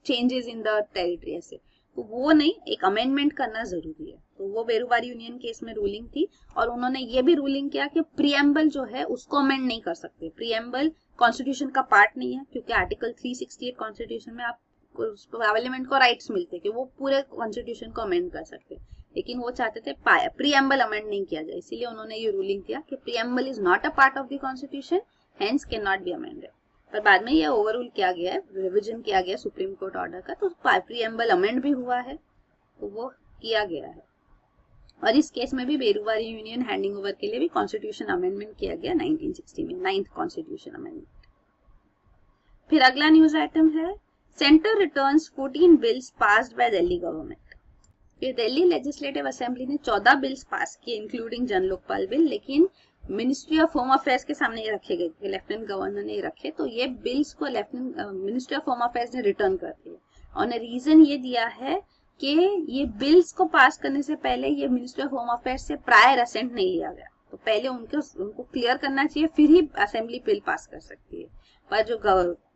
A: चेंजेस इन द टेरिटरी ऐसे, तो वो नहीं, एक अमेंडमेंट करना जरूरी है। तो वो बेरूबारी यूनियन केस में रूलिंग थी, और उन्होंने ये भी रूलिंग किया कि प्रीएम्बल जो है उसको अमेंड नहीं कर सकते। प्रीएम्बल कॉन्स्टिट्यूशन का पार्ट नहीं है, क्योंकि आर्टिकल 368 कॉन्स्टिट्यूशन में आपको पार्लियामेंट को राइट्स मिलते कि वो पूरे कॉन्स्टिट्यूशन को अमेंड कर सकते, लेकिन वो चाहते थे प्रीएम्बल अमेंड नहीं किया जाए, इसीलिए उन्होंने ये रूलिंग किया कि preamble is not a part of the constitution, hence can not be amended. पर बाद में ये ओवररूल किया गया है, रिविजन किया गया सुप्रीम कोर्ट ऑर्डर का, तो प्रीएम्बल अमेंड भी हुआ है, तो वो किया गया है। और इस केस में भी बेरूबारी यूनियन हैंडिंग ओवर के लिए भी कॉन्स्टिट्यूशन अमेंडमेंट किया गया 1960 में, 9th कॉन्स्टिट्यूशन अमेंडमेंट। फिर अगला न्यूज आइटम है, centre returns 14 bills passed by Delhi government. Delhi legislative assembly ने 14 बिल्स पास किए इंक्लूडिंग जन लोकपाल बिल, लेकिन मिनिस्ट्री ऑफ होम अफेयर्स के सामने ये रखे गए थे, लेफ्टिनेंट गवर्नर ने रखे, तो ये बिल्स को मिनिस्ट्री ऑफ होम अफेयर्स ने रिटर्न कर दिए। और रीजन ये दिया है कि ये बिल्स को पास करने से पहले ये मिनिस्ट्री ऑफ होम अफेयर्स से प्रायर असेंट नहीं लिया गया, तो पहले उनको क्लियर करना चाहिए, फिर ही असेंबली बिल पास कर सकती है। पर जो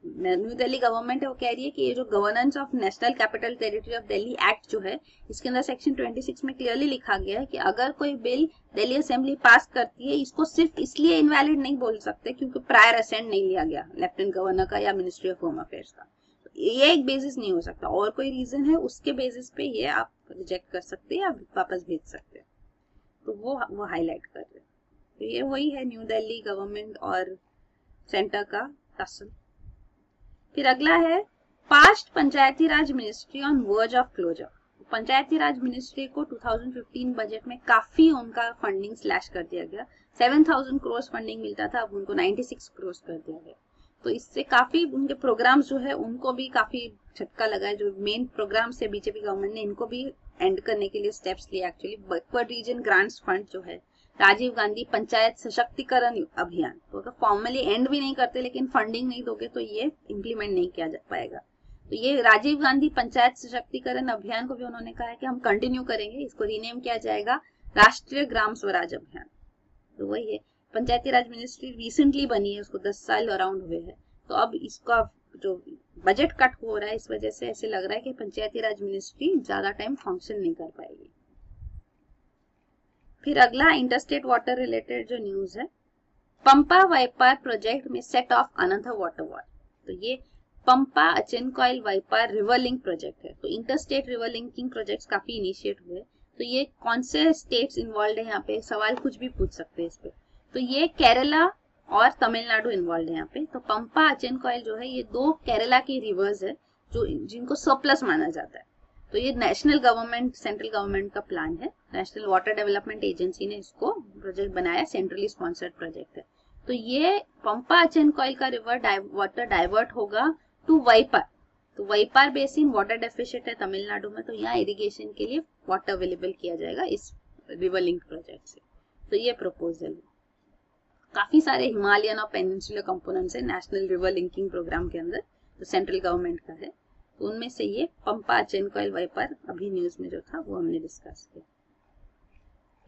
A: न्यू दिल्ली गवर्नमेंट है वो कह रही है कि ये जो governance of national capital territory of Delhi act जो है, इसके अंदर सेक्शन 26 में क्लियरली लिखा गया है कि अगर कोई बिल दिल्ली असेंबली पास करती है, इसको सिर्फ इसलिए इनवैलिड नहीं बोल सकते क्योंकि प्रायर असेंट नहीं लिया गया लेफ्टिनेंट गवर्नर का या मिनिस्ट्री ऑफ होम अफेयर्स का। ये एक बेसिस नहीं हो सकता, और कोई रीजन है उसके बेसिस पे ये आप रिजेक्ट कर सकते हैं या वापस भेज सकते हैं, तो वो हाईलाइट कर रहे हैं। तो ये वही है न्यू दिल्ली गवर्नमेंट और सेंटर का टसल। फिर अगला है, past panchayati raj ministry on verge of closure. Panchayati raj ministry को 2015 बजट में काफी उनका फंडिंग स्लैश कर दिया गया। 7000 करोड़ फंडिंग मिलता था, अब उनको 96 करोड़ कर दिया गया। तो इससे काफी उनके प्रोग्राम्स जो है उनको भी काफी झटका लगा है। जो मेन प्रोग्राम्स है बीजेपी गवर्नमेंट ने इनको भी एंड करने के लिए स्टेप्स लिए। Actually backward region grants fund जो है, राजीव गांधी पंचायत सशक्तिकरण अभियान, तो अगर फॉर्मली एंड भी नहीं करते लेकिन फंडिंग नहीं दोगे तो ये इम्प्लीमेंट नहीं किया जा पाएगा। तो ये राजीव गांधी पंचायत सशक्तिकरण अभियान को भी उन्होंने कहा है कि हम कंटिन्यू करेंगे, इसको रीनेम किया जाएगा राष्ट्रीय ग्राम स्वराज अभियान। तो वही है, पंचायती राज मिनिस्ट्री रिसेंटली बनी है, उसको 10 साल अराउंड हुए हैं, तो अब इसका जो बजट कट हो रहा है इस वजह से ऐसे लग रहा है कि पंचायती राज मिनिस्ट्री ज्यादा टाइम फंक्शन नहीं कर पाएगी। फिर अगला इंटरस्टेट वाटर रिलेटेड जो न्यूज है, पंपा वाइपार प्रोजेक्ट में set of another water wall. तो ये पंपा अचनकोइल वाइपार रिवर लिंक प्रोजेक्ट है। तो इंटरस्टेट रिवर लिंकिंग प्रोजेक्ट्स काफी इनिशिएट हुए, तो ये कौन से स्टेट्स इन्वॉल्व है, यहाँ पे सवाल कुछ भी पूछ सकते हैं इस पे। तो ये केरला और तमिलनाडु इन्वॉल्व है यहाँ पे। तो पंपा अचनकोइल जो है, ये 2 केरला की रिवर्स है जो जिनको सरप्लस माना जाता है। तो ये नेशनल गवर्नमेंट, सेंट्रल गवर्नमेंट का प्लान है, नेशनल वाटर डेवलपमेंट एजेंसी ने इसको प्रोजेक्ट बनाया, सेंट्रली स्पॉन्सर्ड प्रोजेक्ट है। तो ये पंपा अचनकोइल का रिवर वाटर डाइवर्ट होगा टू वाइपार। तो वाइपार बेसिन वाटर डेफिशिएंट है तमिलनाडु में, तो यहाँ इरिगेशन के लिए वाटर अवेलेबल किया जाएगा इस रिवर लिंक प्रोजेक्ट से। तो ये प्रपोजल है। काफी सारे हिमालयन और पेनिनसुलर कंपोनेंट्स है नेशनल रिवर लिंकिंग प्रोग्राम के अंदर, तो सेंट्रल गवर्नमेंट का है। तो उनमें से ये पंपा अचनकोइल वाइपार अभी न्यूज में जो था वो हमने डिस्कस किया।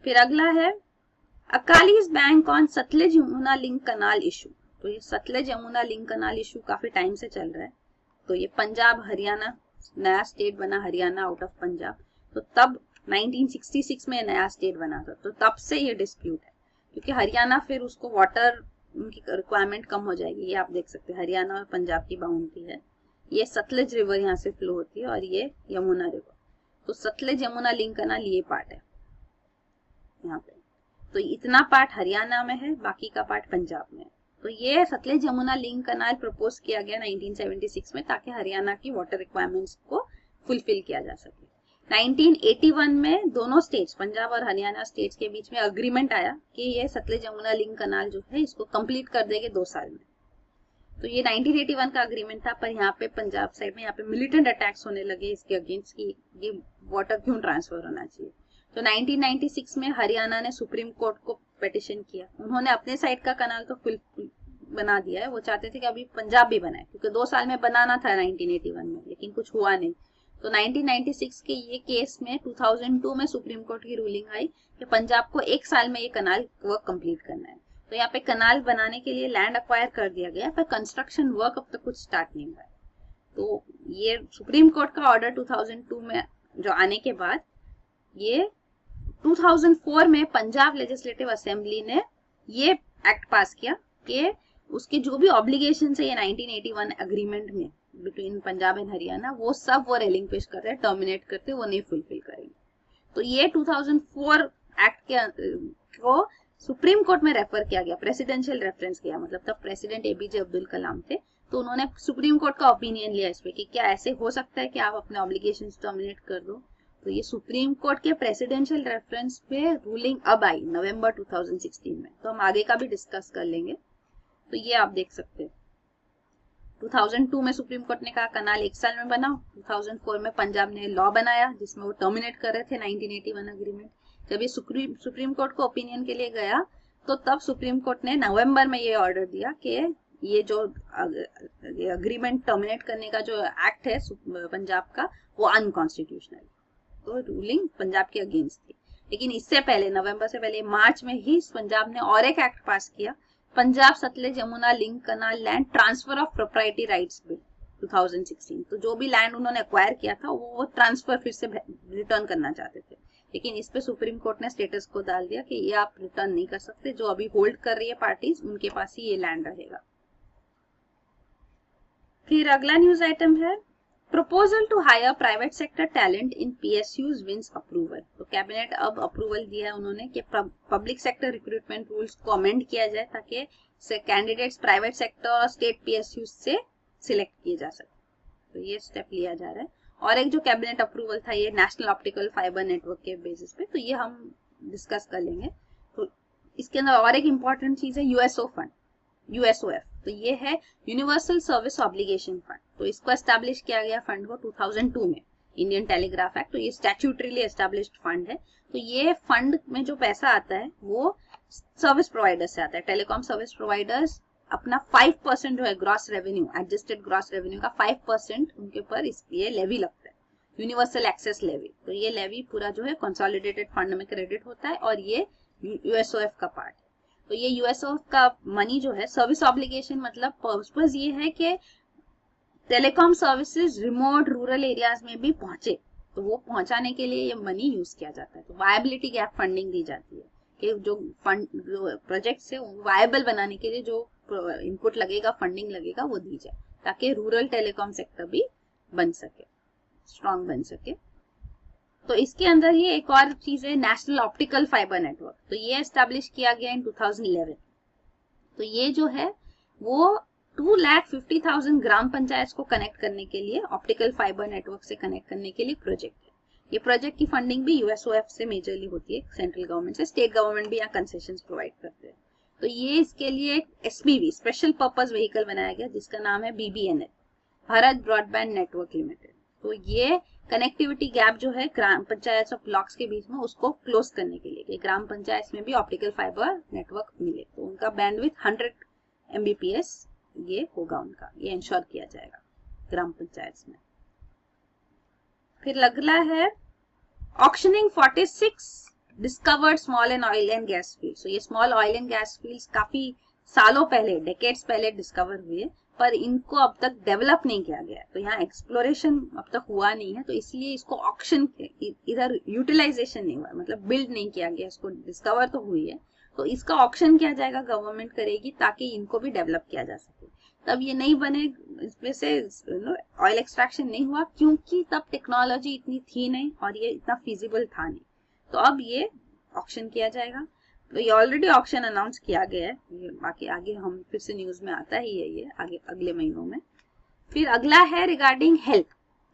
A: फिर अगला है, Akalis bank on Sutlej Yamuna link canal issue. तो ये Sutlej Yamuna link canal issue काफी टाइम से चल रहा है। तो ये पंजाब हरियाणा, नया स्टेट बना हरियाणा आउट ऑफ पंजाब, तो तब 1966 में नया स्टेट बना था, तो तब से ये डिस्प्यूट है, क्योंकि हरियाणा फिर उसको वाटर उनकी रिक्वायरमेंट कम हो जाएगी। ये आप देख सकते हैं हरियाणा और पंजाब की बाउंड्री है, ये सतलज रिवर यहाँ से फ्लो होती है और ये यमुना रिवर। तो सतलज यमुना लिंक कनाल ये पार्ट है यहाँ पे। तो इतना पार्ट हरियाणा में है, बाकी का पार्ट पंजाब में है। तो ये सतलज यमुना लिंक कनाल प्रपोज किया गया 1976 में, ताकि हरियाणा की वाटर रिक्वायरमेंट्स को फुलफिल किया जा सके। 1981 में दोनों स्टेट्स, पंजाब और हरियाणा स्टेट्स के बीच में अग्रीमेंट आया कि ये सतलज यमुना लिंक कनाल जो है इसको कंप्लीट कर देंगे 2 साल में। तो ये 1981 का अग्रीमेंट था, पर यहाँ पे पंजाब साइड में यहाँ पे मिलिटेंट अटैक्स होने लगे इसके अगेंस्ट की ये वाटर क्यों ट्रांसफर होना चाहिए। तो 1996 में हरियाणा ने सुप्रीम कोर्ट को पिटीशन किया। उन्होंने अपने साइड का कनाल तो फुल बना दिया है, वो चाहते थे कि अभी पंजाब भी बनाए, क्योंकि 2 साल में बनाना था 1981 में, लेकिन कुछ हुआ नहीं। तो 1996 के ये केस में 2002 में सुप्रीम कोर्ट की रूलिंग आई कि पंजाब को 1 साल में ये कनाल वर्क कंप्लीट करना है। तो यहाँ पे कनाल बनाने के लिए लैंड अक्वायर कर दिया गया, पर कंस्ट्रक्शन वर्क अब तक कुछ स्टार्ट नहीं हुआ है। तो ये सुप्रीम कोर्ट का ऑर्डर 2002 में जो आने के बाद ये 2004 में पंजाब लेजिस्लेटिव असेंबली ने ये एक्ट पास किया कि उसके जो भी ऑब्लिगेशन है ये 1981 एग्रीमेंट में बिटवीन पंजाब एंड हरियाणा, वो सब वो रेलिंक्विश कर रहे हैं, टर्मिनेट करते, वो नहीं फुलफिल करेंगे। तो ये 2004 एक्ट के को सुप्रीम कोर्ट में रेफर किया गया, प्रेसिडेंशियल रेफरेंस किया, मतलब तब प्रेसिडेंट एपीजे अब्दुल कलाम थे। तो उन्होंने सुप्रीम कोर्ट का ओपिनियन लिया इस पे कि क्या ऐसे हो सकता है कि आप अपने ऑब्लिगेशंस टर्मिनेट कर दो। तो ये सुप्रीम कोर्ट के प्रेसिडेंशियल रेफरेंस पे रूलिंग अब आई नवंबर 2016 में। तो हम आगे का भी डिस्कस कर लेंगे। तो ये आप देख सकते हैं 2002 में सुप्रीम कोर्ट ने कहा कनाल 1 साल में बनाओ। 2004 में पंजाब ने लॉ बनाया जिसमें वो टर्मिनेट कर रहे थे 1981 एग्रीमेंट। जब ये सुप्रीम कोर्ट को ओपिनियन के लिए गया तो तब सुप्रीम कोर्ट ने नवंबर में ये ऑर्डर दिया कि ये जो अग्रीमेंट टर्मिनेट करने का जो एक्ट है पंजाब का, वो अनकॉन्स्टिट्यूशनल। तो रूलिंग पंजाब के अगेंस्ट थी। लेकिन इससे पहले, नवंबर से पहले, मार्च में ही पंजाब ने और एक एक्ट पास किया, Punjab Sutlej Yamuna link canal land transfer of proprietary rights bill 2016। तो जो भी लैंड उन्होंने एक्वायर किया था वो ट्रांसफर फिर से रिटर्न करना चाहते थे, लेकिन इस पे सुप्रीम कोर्ट ने स्टेटस को डाल दिया कि ये आप रिटर्न नहीं कर सकते, जो अभी होल्ड कर रही है पार्टीज उनके पास ही ये लैंड रहेगा। फिर अगला न्यूज आइटम है proposal to hire private sector talent in PSUs wins approval. तो कैबिनेट अब अप्रूवल दिया है उन्होंने कि पब्लिक सेक्टर रिक्रूटमेंट रूल्स को अमेंड किया जाए ताकि कैंडिडेट्स प्राइवेट सेक्टर और स्टेट पीएसयूज से सिलेक्ट किए जा सके। तो ये स्टेप लिया जा रहा है। और एक जो कैबिनेट अप्रूवल था ये नेशनल ऑप्टिकल फाइबर नेटवर्क के बेसिस पे, तो ये हम डिस्कस कर लेंगे। तो इसके अंदर और एक इम्पॉर्टेंट चीज है यूएसओ फंड, यूएसओएफ। तो ये है यूनिवर्सल सर्विस ऑब्लिगेशन फंड। तो इसको एस्टैब्लिश किया गया फंड को 2002 में, इंडियन टेलीग्राफ एक्ट। तो ये स्टैट्यूटरीली एस्टैब्लिश्ड फंड है। तो ये फंड में जो पैसा आता है वो सर्विस प्रोवाइडर से आता है। टेलीकॉम सर्विस प्रोवाइडर्स अपना 5% जो है gross revenue, adjusted gross revenue का 5% उनके ऊपर ये लेवी लगता है, यूनिवर्सल एक्सेस लेवी। तो ये लेवी पूरा जो है कंसोलिडेटेड फंड में क्रेडिट होता है और ये यूएसओएफ का पार्ट है। तो ये यूएसओएफ का मनी जो है, सर्विस ऑब्लिगेशन मतलब पर्पस ये है कि telecom services remote rural areas में भी पहुंचे, तो वो पहुंचाने के लिए ये मनी यूज किया जाता है। तो वायबिलिटी गैप फंडिंग दी जाती है कि जो फंड जो प्रोजेक्ट है वायबल बनाने के लिए जो इनपुट लगेगा, फंडिंग लगेगा, वो दी जाए ताकि रूरल टेलीकॉम सेक्टर भी बन सके, स्ट्रॉन्ग बन सके। तो इसके अंदर ही एक और चीज है नेशनल ऑप्टिकल फाइबर नेटवर्क। तो ये एस्टैब्लिश किया गया इन 2011। तो ये जो है वो 2,50,000 ग्राम पंचायत को कनेक्ट करने के लिए, ऑप्टिकल फाइबर नेटवर्क से कनेक्ट करने के लिए प्रोजेक्ट है। ये प्रोजेक्ट की फंडिंग भी यूएसओएफ से मेजरली होती है, सेंट्रल गवर्नमेंट से। स्टेट गवर्नमेंट भी यहाँ कंसेशंस प्रोवाइड करते हैं। तो ये इसके लिए एक एसपीवी, स्पेशल पर्पस व्हीकल बनाया गया जिसका नाम है BBNL, Bharat broadband network limited. तो ये कनेक्टिविटी गैप जो है ग्राम पंचायत और ब्लॉक्स के बीच में, उसको क्लोज करने के लिए कि ग्राम पंचायत में भी ऑप्टिकल फाइबर नेटवर्क मिले। तो उनका बैंडविड्थ 100 MBPS ये होगा उनका, ये इंश्योर किया जाएगा ग्राम पंचायत में। फिर अगला है auctioning 46 discovered small and oil and gas field. ये small oil and gas fields काफी सालों पहले, डेकेड्स पहले डिस्कवर हुए, पर इनको अब तक डेवलप नहीं किया गया। तो यहाँ एक्सप्लोरेशन अब तक हुआ नहीं है, तो इसलिए इसको ऑक्शन, इधर यूटिलाइजेशन नहीं हुआ, मतलब बिल्ड नहीं किया गया। इसको डिस्कवर तो हुई है, तो इसका ऑक्शन किया जाएगा, गवर्नमेंट करेगी ताकि इनको भी डेवलप किया जा सके। तब ये नहीं बने, इसमें से ऑयल एक्सट्रैक्शन नहीं हुआ क्योंकि तब टेक्नोलॉजी इतनी थी नहीं और ये इतना फिजिबल था नहीं। तो अब ये ऑक्शन किया जाएगा। तो ये ऑलरेडी ऑक्शन अनाउंस किया गया है, ये बाकी आगे हम फिर से न्यूज में आता ही है ये आगे अगले महीनों में। फिर अगला है रिगार्डिंग हेल्प।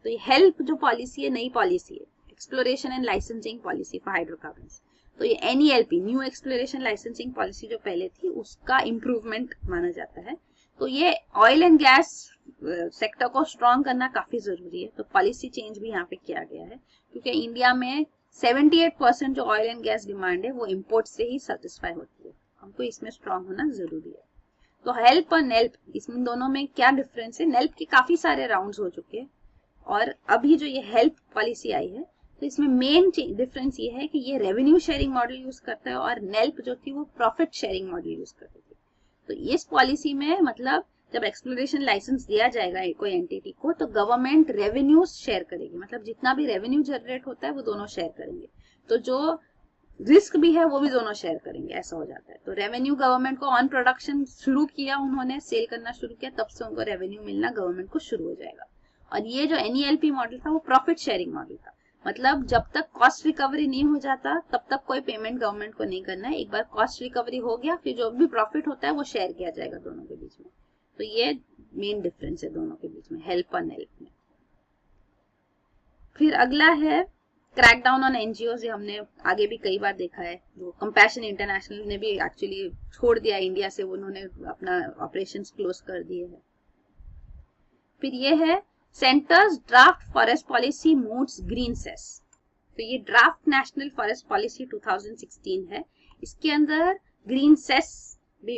A: तो ये हेल्प जो पॉलिसी है, नई पॉलिसी है, exploration and licensing policy for hydrocarbons. तो ये NELP, new exploration licensing policy जो पहले थी उसका इम्प्रूवमेंट माना जाता है। तो ये ऑयल एंड गैस सेक्टर को स्ट्रॉन्ग करना काफी जरूरी है। तो पॉलिसी चेंज भी यहाँ पे किया गया है क्योंकि इंडिया में 78% जो ऑयल एंड गैस डिमांड है वो इंपोर्ट से ही सेटिस्फाई होती है। हमको इसमें स्ट्रॉन्ग होना जरूरी है। तो हेल्प और नेल्प, इसमें दोनों में क्या डिफरेंस है? नेल्प के काफी सारे राउंड्स हो चुके हैं और अभी जो ये हेल्प पॉलिसी आई है तो इसमें मेन डिफरेंस ये है कि ये रेवेन्यू शेयरिंग मॉडल यूज करता है और नेल्प जो थी वो प्रॉफिट शेयरिंग मॉडल यूज करती थी। तो इस पॉलिसी में मतलब जब एक्सप्लोरेशन लाइसेंस दिया जाएगा कोई एंटिटी को तो गवर्नमेंट रेवेन्यू शेयर करेगी, मतलब जितना भी रेवेन्यू जनरेट होता है वो दोनों शेयर करेंगे, तो जो रिस्क भी है वो भी दोनों शेयर करेंगे, ऐसा हो जाता है। तो रेवेन्यू गवर्नमेंट को ऑन प्रोडक्शन शुरू किया, उन्होंने सेल करना शुरू किया, तब से उनको रेवेन्यू मिलना गवर्नमेंट को शुरू हो जाएगा। और ये जो NELP मॉडल था वो प्रॉफिट शेयरिंग मॉडल था, मतलब जब तक कॉस्ट रिकवरी नहीं हो जाता तब तक कोई पेमेंट गवर्नमेंट को नहीं करना है, एक बार कॉस्ट रिकवरी हो गया फिर जो भी प्रॉफिट होता है वो शेयर किया जाएगा दोनों के बीच में। तो ये मेन डिफरेंस है दोनों के बीच में, हेल्प और नेल्प में। फिर अगला है क्रैकडाउन ऑन NGOs, ये हमने आगे भी कई बार देखा है, जो कंपैशन इंटरनेशनल ने भी एक्चुअली छोड़ दिया इंडिया से, उन्होंने अपना ऑपरेशंस क्लोज कर दिए हैं। फिर ये है centre's draft forest policy moves green cess. तो ये ड्राफ्ट नेशनल फॉरेस्ट पॉलिसी 2016 है, इसके अंदर ग्रीन सेस भी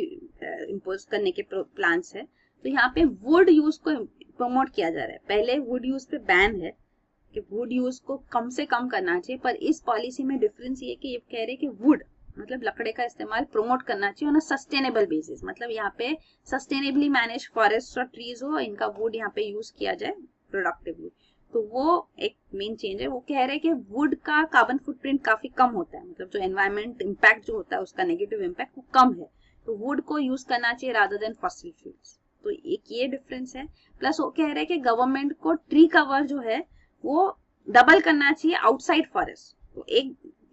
A: इम्पोज करने के प्लान्स है। तो यहाँ पे वुड यूज को प्रमोट किया जा रहा है, पहले वुड यूज पे बैन है कि वुड यूज को कम से कम करना चाहिए, पर इस पॉलिसी में डिफरेंस ये कि ये कह रहे हैं कि वुड मतलब लकड़े का इस्तेमाल प्रमोट करना चाहिए ऑन अ सस्टेनेबल बेसिस, मतलब यहाँ पे सस्टेनेबली मैनेज फॉरेस्ट और ट्रीज हो, इनका वुड यहाँ पे यूज किया जाए प्रोडक्टिवली। तो वो एक मेन चेंज है। वो कह रहे हैं कि वुड का कार्बन फुटप्रिंट काफी कम होता है, मतलब जो एनवायरमेंट इम्पैक्ट जो होता है उसका नेगेटिव इम्पैक्ट वो कम है, तो वुड को यूज करना चाहिए रादर देन फॉसिल फ्यूल्स। तो एक ये डिफरेंस है। प्लस वो कह रहे हैं कि गवर्नमेंट को ट्री कवर जो है वो डबल करना चाहिए आउटसाइड फॉरेस्ट। तो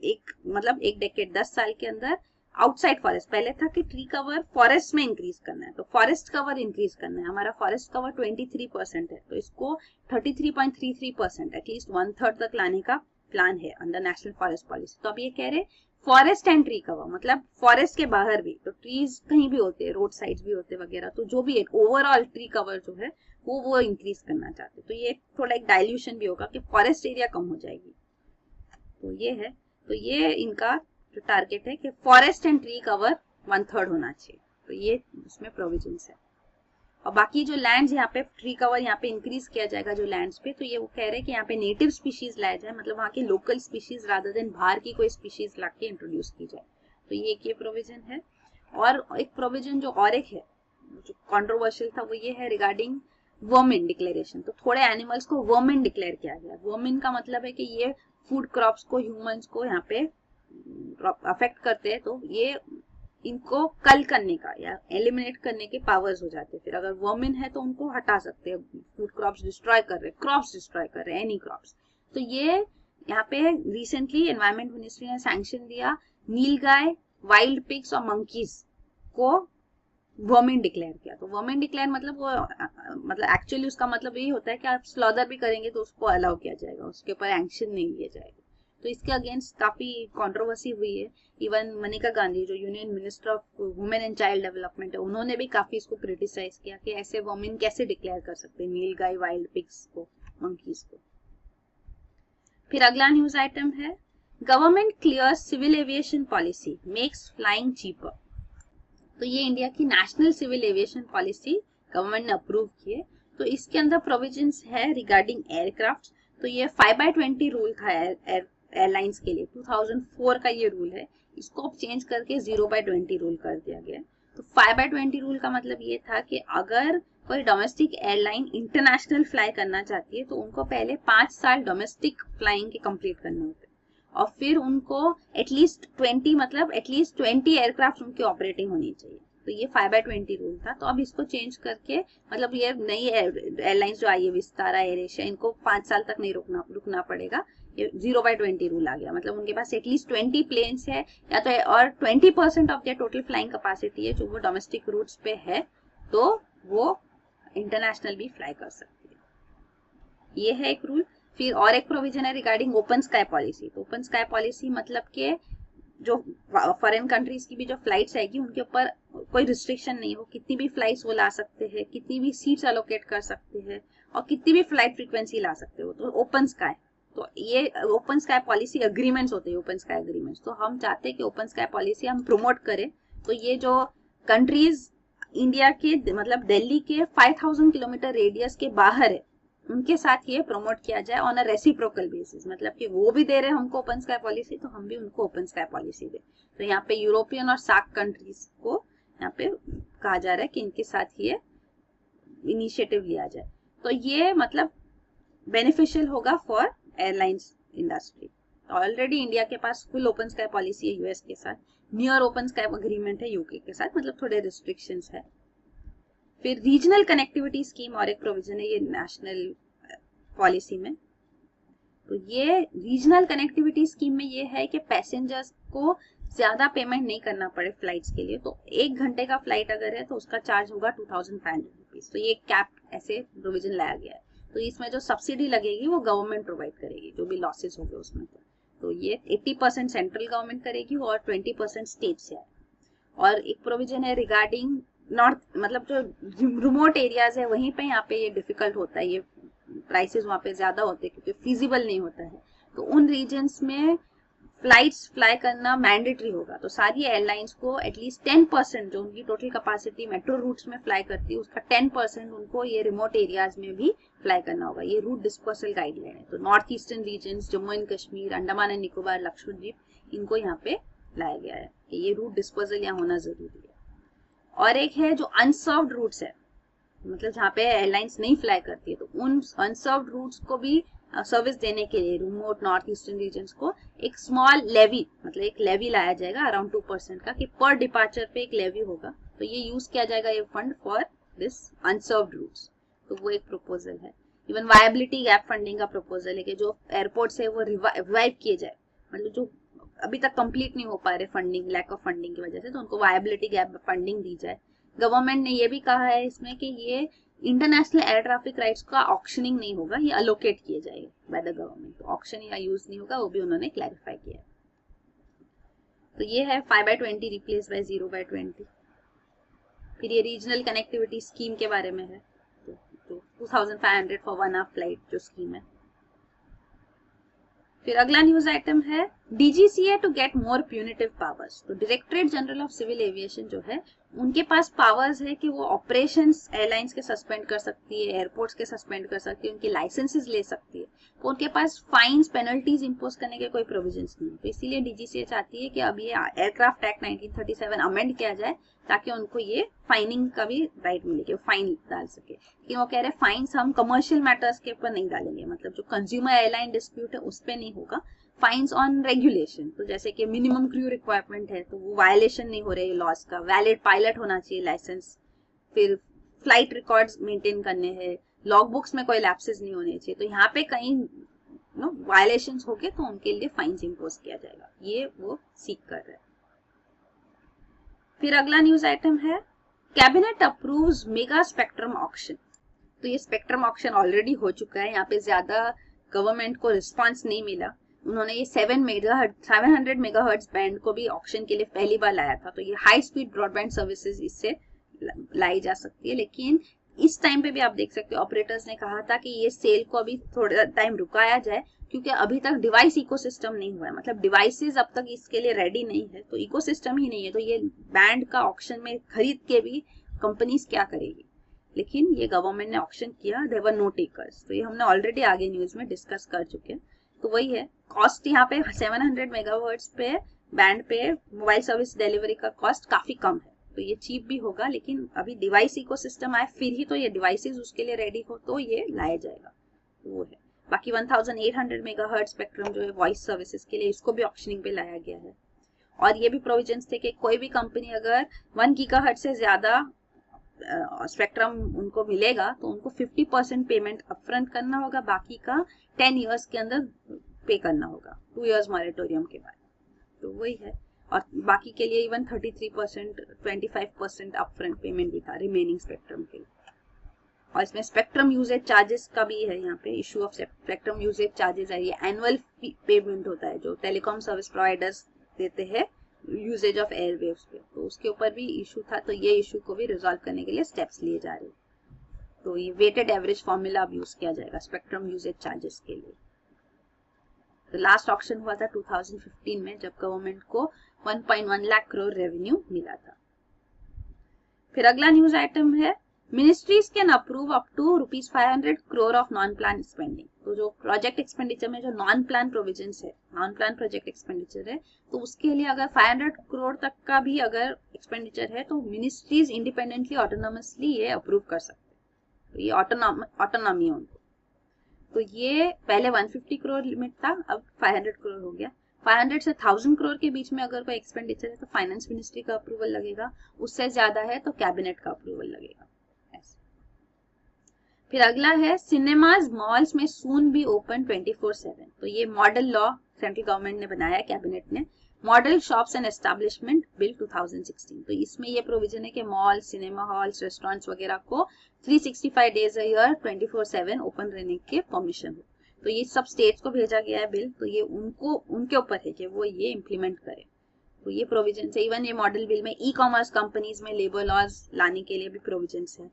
A: एक मतलब एक डेकेड 10 साल के अंदर आउटसाइड फॉरेस्ट, पहले था कि ट्री कवर फॉरेस्ट में इंक्रीज करना है, तो फॉरेस्ट कवर इंक्रीज करना है। हमारा फॉरेस्ट कवर 23% है, तो इसको 33.33% एटलीस्ट 1/3 तक लाने का प्लान है अंडर नेशनल फॉरेस्ट पॉलिसी। तो अब ये कह रहे फॉरेस्ट एंड ट्री कवर, मतलब फॉरेस्ट के बाहर भी, तो ट्रीज कहीं भी होते हैं, रोड साइड भी होते वगैरह, तो जो भी ओवरऑल ट्री कवर जो है वो इंक्रीज करना चाहते। तो ये थोड़ा एक डाइल्यूशन भी होगा कि फॉरेस्ट एरिया कम हो जाएगी। तो ये है, तो ये इनका जो टारगेट है कि फॉरेस्ट एंड ट्री कवर 1/3 होना चाहिए। तो ये उसमें प्रोविजंस है। और बाकी जो लैंड्स यहाँ पे ट्री कवर यहाँ पे इंक्रीज किया जाएगा जो लैंड्स पे, तो ये वो कह रहे हैं कि यहाँ पे नेटिव स्पीशीज लाया जाए, मतलब वहाँ के लोकल स्पीशीज रादर देन बाहर की कोई स्पीशीज ला के इंट्रोड्यूस की जाए। तो ये प्रोविजन है। और एक प्रोविजन जो और एक है जो कंट्रोवर्शियल था वो ये है रिगार्डिंग वर्मिन डिक्लेरेशन। तो थोड़े एनिमल्स को वर्मिन डिक्लेयर किया गया। वर्मिन का मतलब है कि ये फूड क्रॉप्स को, ह्यूमंस को यहाँ पे अफेक्ट करते हैं, तो ये इनको कल करने का या एलिमिनेट करने के पावर्स हो जाते हैं। फिर अगर वर्मिन है तो उनको हटा सकते हैं, फूड क्रॉप्स डिस्ट्रॉय कर रहे, क्रॉप्स डिस्ट्रॉय कर रहे, एनी क्रॉप्स। तो ये यहाँ पे रिसेंटली एनवायरमेंट मिनिस्ट्री ने सैंक्शन दिया नीलगाय, वाइल्ड पिग्स और मंकीज को वर्मिन डिक्लेयर किया। तो वर्मिन डिक्लेयर मतलब वो मतलब एक्चुअली उसका मतलब यही होता है कि आप स्लॉदर भी करेंगे तो उसको अलाउ किया जाएगा, उसके ऊपर एक्शन नहीं लिया जाएगा। तो इसके अगेंस्ट काफी कंट्रोवर्सी हुई है। इवन मनिका गांधी जो union minister of women and child development है, उन्होंने भी काफी इसको क्रिटिसाइज किया कि ऐसे वर्मिन कैसे डिक्लेयर कर सकते हैं, नील गाय, वाइल्ड पिग्स को, मंकीज को। फिर अगला न्यूज आइटम है government clears civil aviation policy makes flying cheaper. तो ये इंडिया की national civil aviation policy government ने अप्रूव की है। तो इसके अंदर प्रोविजंस है रिगार्डिंग एयरक्राफ्ट। तो ये 5/20 रूल था एयरलाइंस के लिए, 2004 का ये रूल है, इसको अब चेंज करके 0/20 रूल कर दिया गया। तो 5/20 रूल का मतलब ये था कि अगर कोई डोमेस्टिक एयरलाइन इंटरनेशनल फ्लाई करना चाहती है तो उनको पहले 5 साल डोमेस्टिक फ्लाइंग के कंप्लीट करने होते हैं, और फिर उनको एटलीस्ट 20 एयरक्राफ्ट उनकी ऑपरेटिंग होनी चाहिए। तो ये 5/20 रूल था। तो अब इसको चेंज करके मतलब ये नई एयरलाइंस जो आई है, विस्तारा, एयर एशिया, इनको 5 साल तक नहीं रुकना पड़ेगा। ये 0/20 रूल आ गया, मतलब उनके पास एटलीस्ट 20 प्लेन्स है या तो, और 20% of their total flying capacity है जो वो डोमेस्टिक रूट्स पे है, तो वो इंटरनेशनल भी फ्लाई कर सकती है। ये है एक रूल। फिर और एक प्रोविजन है रिगार्डिंग ओपन स्काई पॉलिसी। तो ओपन स्काई पॉलिसी मतलब के जो फॉरेन कंट्रीज की भी जो फ्लाइट्स आएगी उनके ऊपर कोई रिस्ट्रिक्शन नहीं हो, कितनी भी फ्लाइट्स वो ला सकते हैं, कितनी भी सीट्स एलोकेट कर सकते हैं और कितनी भी फ्लाइट फ्रीक्वेंसी ला सकते हो, तो ओपन स्काई। तो ये ओपन स्काई पॉलिसी अग्रीमेंट्स होते हैं, ओपन स्काई अग्रीमेंट्स। तो हम चाहते हैं कि ओपन स्काई पॉलिसी हम प्रमोट करें। तो ये जो कंट्रीज इंडिया के मतलब दिल्ली के 5000 किलोमीटर रेडियस के बाहर है, उनके साथ ये प्रमोट किया जाए ऑन अ रेसिप्रोकल बेसिस, मतलब कि वो भी दे रहे हैं हमको ओपन स्काई पॉलिसी तो हम भी उनको ओपन स्काई पॉलिसी दे। तो यहाँ पे यूरोपियन और सार्क कंट्रीज को यहाँ पे कहा जा रहा है कि इनके साथ ये इनिशिएटिव लिया जाए। तो ये मतलब बेनिफिशियल होगा for airlines industry. Already India के पास फुल ओपन स्काई पॉलिसी है यूएस के साथ, नियर ओपन स्काई अग्रीमेंट है यूके के साथ, मतलब थोड़े रिस्ट्रिक्शंस है। फिर रीजनल कनेक्टिविटी स्कीम और एक प्रोविजन है ये नेशनल पॉलिसी में। तो ये रीजनल कनेक्टिविटी स्कीम में ये है कि पैसेंजर्स को ज्यादा पेमेंट नहीं करना पड़े फ्लाइट्स के लिए। तो 1 घंटे का फ्लाइट अगर है तो उसका चार्ज होगा 2500 रुपीज। तो ये कैप ऐसे प्रोविजन लाया गया है। तो इसमें जो सब्सिडी लगेगी वो गवर्नमेंट प्रोवाइड करेगी, जो भी लॉसेस होंगे उसमें। तो ये 80% सेंट्रल गवर्नमेंट करेगी और 20% स्टेट से आए। और एक प्रोविजन है रिगार्डिंग नॉर्थ, मतलब जो रिमोट एरियाज है वहीं पे यहाँ पे ये डिफिकल्ट होता है, ये प्राइसेस वहाँ पे ज्यादा होते हैं क्योंकि फिजिबल नहीं होता है। तो उन रीजन्स में फ्लाइट्स फ्लाई करना मैंडेटरी होगा। तो सारी एयरलाइंस को एटलीस्ट 10% जो उनकी टोटल कैपेसिटी मेट्रो रूट्स में फ्लाई करती है उसका 10% उनको ये रिमोट एरियाज में भी फ्लाई करना होगा। ये रूट डिस्पर्सल गाइडलाइन है। तो north eastern region, Jammu and Kashmir, Andaman and Nicobar, Lakshadweep, इनको यहाँ पे लाया गया है कि ये रूट डिस्पर्सल यहाँ होना जरूरी है। और एक है जो अनसर्व्ड रूट्स है, मतलब जहाँ पे एयरलाइंस नहीं फ्लाई करती है, तो उन अनसर्व्ड रूट्स को भी सर्विस देने के लिए रिमोट नॉर्थ ईस्टर्न रीजन्स को एक स्मॉल लेवी, मतलब एक लेवी लाया जाएगा अराउंड 2% का, कि पर डिपार्चर पे एक लेवी होगा। तो ये यूज किया जाएगा ये fund for this unserved routes. तो वो एक प्रपोजल है। इवन वायबिलिटी गैप फंडिंग का प्रपोजल है कि जो एयरपोर्ट से वो रिवाइव किए जाए, मतलब जो अभी तक कंप्लीट नहीं हो पा रहे फंडिंग, लैक ऑफ फंडिंग की वजह से, तो उनको वायबिलिटी गैप फंडिंग दी जाए। गवर्नमेंट ने ये भी कहा है इसमें कि ये इंटरनेशनल एयर ट्रैफिक राइट्स का ऑक्शनिंग नहीं होगा, ये अलोकेट किए जाएंगे बाय द गवर्नमेंट। तो ऑक्शन या यूज नहीं होगा, वो भी उन्होंने क्लैरिफाई किया। तो ये है 5/20 रिप्लेस बाय 0/20। फिर ये रीजनल कनेक्टिविटी स्कीम के बारे में है। तो 2500 फॉर 1 आवर फ्लाइट जो स्कीम है। फिर अगला न्यूज आइटम है DGCA to get more punitive powers. तो directorate general of civil aviation जो है उनके पास पावर्स है कि वो ऑपरेशंस एयरलाइंस के सस्पेंड कर सकती है, एयरपोर्ट्स के सस्पेंड कर सकती है, उनकी लाइसेंसेस ले सकती है। तो उनके पास फाइन्स, पेनल्टीज इंपोज करने के कोई प्रोविजंस नहीं है। तो इसीलिए डीजीसीए चाहती है कि अब ये एयरक्राफ्ट एक्ट 1937 अमेंड किया जाए ताकि उनको ये फाइनिंग का भी राइट मिले कि फाइन डाल सके। लेकिन वो कह रहे हैं फाइन्स हम कमर्शियल मैटर्स के ऊपर नहीं डालेंगे, मतलब जो कंज्यूमर एयरलाइन डिस्प्यूट है उस पर नहीं होगा। फाइन्स ऑन रेगुलेशन, तो जैसे कि मिनिमम क्रू रिक्वायरमेंट है तो वो वायलेशन नहीं हो रहे लॉस का, वैलिड पायलट होना चाहिए लाइसेंस, फिर फ्लाइट रिकॉर्ड्स मेंटेन करने हैं, लॉग बुक्स में कोई लैप्सेस नहीं होने चाहिए। तो यहाँ पे कहीं वायलेशंस हो गए तो उनके लिए फाइन्स इंपोज किया जाएगा, ये वो सीख कर रहे हैं। फिर अगला न्यूज आइटम है cabinet approves mega spectrum auction. तो ये स्पेक्ट्रम ऑक्शन ऑलरेडी हो चुका है, यहाँ पे ज्यादा गवर्नमेंट को रिस्पांस नहीं मिला। उन्होंने ये 700 मेगाहर्ट्ज बैंड को भी ऑक्शन के लिए पहली बार लाया था। तो ये हाई स्पीड ब्रॉडबैंड सर्विसेज इससे लाई जा सकती है। लेकिन इस टाइम पे भी आप देख सकते हो ऑपरेटर्स ने कहा था कि ये सेल को अभी थोड़ा टाइम रुकाया जाए क्योंकि अभी तक डिवाइस इकोसिस्टम नहीं हुआ है, मतलब डिवाइसेस अब तक इसके लिए रेडी नहीं है, तो इकोसिस्टम ही नहीं है। तो ये बैंड का ऑक्शन में खरीद के भी कंपनीज क्या करेगी। लेकिन ये गवर्नमेंट ने ऑक्शन किया, देयर वर नो टेकर्स। तो ये हमने ऑलरेडी आगे न्यूज में डिस्कस कर चुके हैं। तो वही है, कॉस्ट यहाँ पे 700 मेगाहर्ट्ज पे बैंड पे मोबाइल सर्विस डिलीवरी का कॉस्ट काफी कम है। तो ये चीप भी होगा, लेकिन अभी डिवाइस इकोसिस्टम आए फिर ही तो ये डिवाइसेस उसके लिए रेडी हो तो ये लाया जाएगा। तो वो है। बाकी 1800 मेगाहर्ट्ज स्पेक्ट्रम जो है वॉइस सर्विसेज के लिए, इसको भी ऑक्शनिंग पे लाया गया है। और ये भी प्रोविजंस थे कि कोई भी कंपनी अगर 1 गीगाहर्ट्ज से ज्यादा स्पेक्ट्रम उनको मिलेगा तो उनको 50% पेमेंट अपफ्रंट करना होगा, बाकी का 10 इयर्स के अंदर पे करना होगा, 2 इयर्स मॉरेटोरियम के बाद। तो वही है। और बाकी के लिए इवन 33%, 25% अपफ्रंट पेमेंट भी था रिमेनिंग स्पेक्ट्रम के लिए। और इसमें स्पेक्ट्रम यूजेज चार्जेस का भी है, यहाँ पे issue of spectrum usage charges है। ये एनुअल पेमेंट होता है जो टेलीकॉम सर्विस प्रोवाइडर्स देते हैं यूजेज ऑफ एयरवेव्स पे, तो उसके ऊपर भी इशू था। तो ये इशू को भी रिजॉल्व करने के लिए स्टेप्स लिए जा रहे हैं। तो ये वेटेड एवरेज फॉर्मूला अब यूज किया जाएगा स्पेक्ट्रम यूजेज चार्जेस के लिए। तो लास्ट ऑक्शन हुआ था 2015 में जब गवर्नमेंट को 1.1 लाख करोड़ रेवेन्यू मिला था। फिर अगला न्यूज आइटम है ministries can approve up to ₹500 crore of non plan spending. तो जो प्रोजेक्ट एक्सपेंडिचर में जो नॉन प्लान प्रोविजंस है, नॉन प्लान प्रोजेक्ट एक्सपेंडिचर है, तो उसके लिए अगर 500 crore तक का भी अगर एक्सपेंडिचर है तो मिनिस्ट्रीज इंडिपेंडेंटली ऑटोनोमसली ये अप्रूव कर सकते हैं। तो ये ऑटोनॉमी है उनको। तो ये पहले 150 crore लिमिट था, अब 500 crore हो गया। 500 से 1000 crore के बीच में अगर कोई एक्सपेंडिचर है तो फाइनेंस मिनिस्ट्री का अप्रूवल लगेगा, उससे ज्यादा है तो कैबिनेट का अप्रूवल लगेगा। फिर अगला है सिनेमाज मॉल्स में सून बी ओपन 24/7। तो ये मॉडल लॉ सेंट्रल गवर्नमेंट ने बनाया, कैबिनेट ने, model shops and establishment bill 2016। तो इसमें ये प्रोविजन है कि मॉल, सिनेमा हॉल्स, रेस्टोरेंट्स वगैरह को 365 डेज अ ईयर 24/7 ओपन रहने के परमिशन हो। तो ये सब स्टेट्स को भेजा गया है बिल, तो ये उनके ऊपर है कि वो ये इम्प्लीमेंट करें। तो ये प्रोविजन है। इवन ये मॉडल बिल में ई कॉमर्स कंपनीज में लेबर लॉज लाने के लिए भी प्रोविजन है।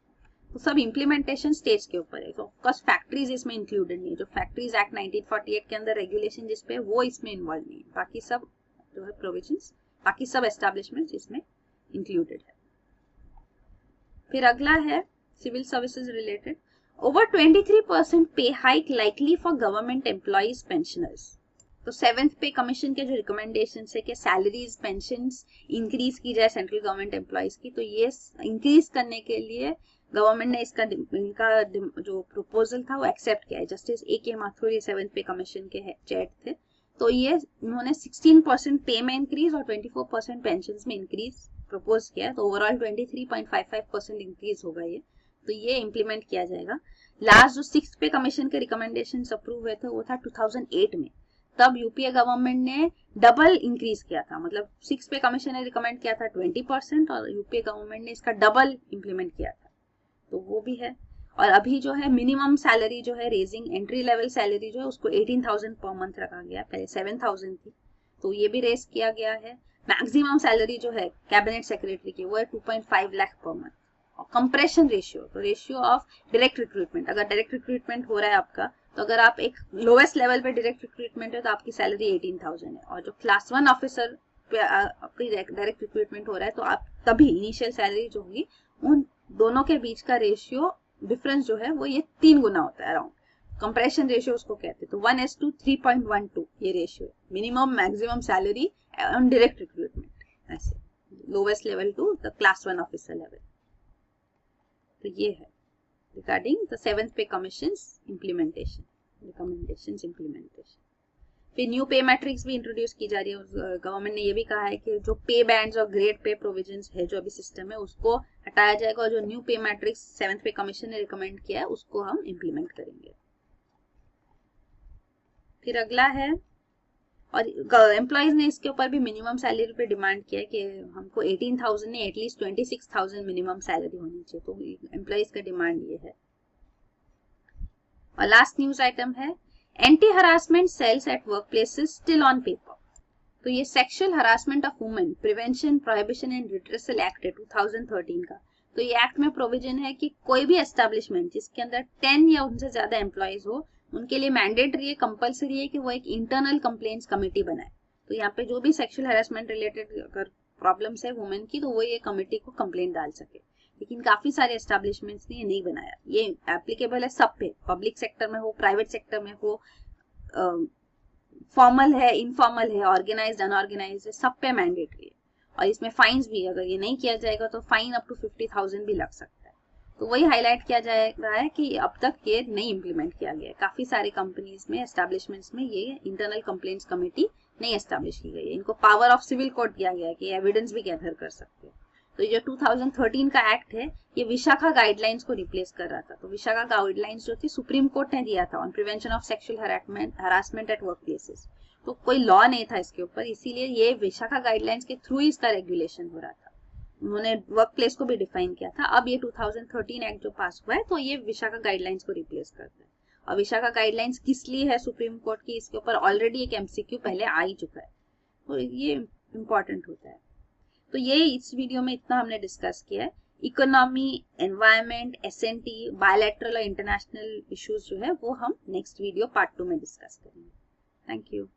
A: तो सब इम्प्लीमेंटेशन स्टेज के ऊपर है। तो ऑफकोर्स फैक्ट्रीज इसमें इंक्लूडेड नहीं है। जो फैक्ट्रीज एक्ट 1948 के अंदर रेगुलेशन जिसपे वो इसमें इन्वॉल्व नहीं है। बाकी सब जो है प्रोविजंस, बाकी सब एस्टैब्लिशमेंट इसमें इंक्लूडेड है। फिर अगला है सिविल सर्विसेज रिलेटेड। ओवर 23% पे hike likely for government employees pensioners. तो 7th पे कमीशन के जो रिकमेंडेशन है कि सैलरीज, पेंशन इंक्रीज की जाए सेंट्रल गवर्नमेंट एम्प्लॉइज की, तो ये इंक्रीज करने के लिए गवर्नमेंट ने इनका जो प्रपोजल था वो एक्सेप्ट किया है। Justice A.K. माथुर ये 7th पे कमीशन के चेयर थे। तो ये उन्होंने 16% पे में इंक्रीज और 24% पेंशन में इंक्रीज प्रपोज किया है। तो ओवरऑल 23.55% इंक्रीज होगा ये। तो ये इम्प्लीमेंट किया जाएगा। लास्ट जो 6th पे कमीशन के रिकमेंडेशन अप्रूव हुए थे वो था 2008 में। तब यूपीए गवर्नमेंट ने डबल इंक्रीज किया था, मतलब 6th पे कमीशन ने रिकमेंड किया था 20% और यूपीए गवर्नमेंट ने इसका डबल इंप्लीमेंट किया था। तो वो भी है। और अभी जो है मिनिमम सैलरी जो है रेजिंग, एंट्री लेवल सैलरी जो है उसको 18,000 पर मंथ रखा गया, पहले 7,000 थी, तो ये भी रेज किया गया है। मैक्सिमम सैलरी जो है कैबिनेट सेक्रेटरी की वो है 2.5 लाख पर मंथ। और कंप्रेशन रेशियो, तो रेशियो ऑफ डायरेक्ट रिक्रूटमेंट, अगर डायरेक्ट रिक्रूटमेंट हो रहा है आपका, तो अगर आप एक लोवेस्ट लेवल पे डायरेक्ट रिक्रूटमेंट है तो आपकी सैलरी 18,000 है। और जो क्लास 1 ऑफिसर पे आपकी डायरेक्ट रिक्रूटमेंट हो रहा है तो आप तभी इनिशियल सैलरी जो होगी उन दोनों के बीच का रेशियो डिफरेंस जो है वो ये 3 गुना होता है अराउंड। कंप्रेशन रेशियो उसको कहते हैं। तो 1:3.12 ये रेशियो है, minimum maximum salary on direct recruitment, ऐसे lowest level to the class 1 officer level. तो ये है regarding the 7th pay commissions implementation, recommendations implementation. फिर न्यू पे मैट्रिक्स भी इंट्रोड्यूस की जा रही है। गवर्नमेंट ने ये भी कहा है कि जो पे बैंड्स और ग्रेड पे प्रोविजंस है जो अभी सिस्टम है उसको हटाया जाएगा और जो न्यू पे मैट्रिक्स 7th पे कमीशन ने रिकमेंड किया है उसको हम इम्प्लीमेंट करेंगे। फिर अगला है, और एम्प्लॉयज ने इसके ऊपर भी मिनिमम सैलरी पे डिमांड किया है कि हमको 18,000 नहीं एटलीस्ट 26,000 मिनिमम सैलरी होनी चाहिए। तो एम्प्लॉयज का डिमांड ये है। और लास्ट न्यूज आइटम है anti harassment cells at work places still on paper. तो ये sexual harassment of women prevention, prohibition and redressal act है 2013 का। तो ये एक्ट में प्रोविजन है कि कोई भी एस्टेब्लिशमेंट जिसके अंदर 10 या उनसे ज्यादा एम्प्लॉयज हो उनके लिए मैंडेटरी है, कंपलसरी है कि वो एक इंटरनल कंप्लेंट्स कमेटी बनाए। तो यहाँ पे जो भी सेक्सुअल हरासमेंट रिलेटेड अगर प्रॉब्लम्स है वुमेन की तो वो ये कमेटी को कंप्लेंट डाल सके। लेकिन काफी सारे एस्टेब्लिशमेंट्स ने ये नहीं बनाया। ये एप्लीकेबल है सब पे, पब्लिक सेक्टर में हो, प्राइवेट सेक्टर में हो, फॉर्मल है, इनफॉर्मल है, ऑर्गेनाइज्ड, अनऑर्गेनाइज्ड है, सब पे मैंडेटरी है। और इसमें फाइन्स भी, अगर ये नहीं किया जाएगा तो फाइन अप टू 50,000 भी लग सकता है। तो वही हाईलाइट किया जा रहा है कि अब तक ये नहीं इम्प्लीमेंट किया गया है। काफी सारी कंपनीज में, एस्टेब्लिशमेंट्स में ये इंटरनल कंप्लेंट्स कमेटी नहीं एस्टेब्लिश की गई है। इनको पावर ऑफ सिविल कोर्ट दिया गया है कि एविडेंस भी गैदर कर सकते हैं। तो ये 2013 का एक्ट है, ये विशाखा गाइडलाइंस को रिप्लेस कर रहा था। तो विशाखा गाइडलाइंस जो थी सुप्रीम कोर्ट ने दिया था on prevention of sexual harassment eight work places. तो कोई लॉ नहीं था इसके ऊपर, इसीलिए ये विशाखा गाइडलाइंस के थ्रू इसका रेगुलेशन हो रहा था। उन्होंने वर्क प्लेस को भी डिफाइन किया था। अब ये 2013 एक्ट जो पास हुआ है तो ये विशाखा गाइडलाइंस को रिप्लेस करता है। और विशाखा गाइडलाइंस किस लिए है सुप्रीम कोर्ट की, इसके ऊपर ऑलरेडी एक MCQ पहले आ ही चुका है, तो ये इम्पोर्टेंट होता है। तो ये इस वीडियो में इतना हमने डिस्कस किया है। इकोनॉमी, एनवायरमेंट, SNT, बायलैटरल और इंटरनेशनल इश्यूज जो है वो हम नेक्स्ट वीडियो पार्ट 2 में डिस्कस करेंगे। Thank you.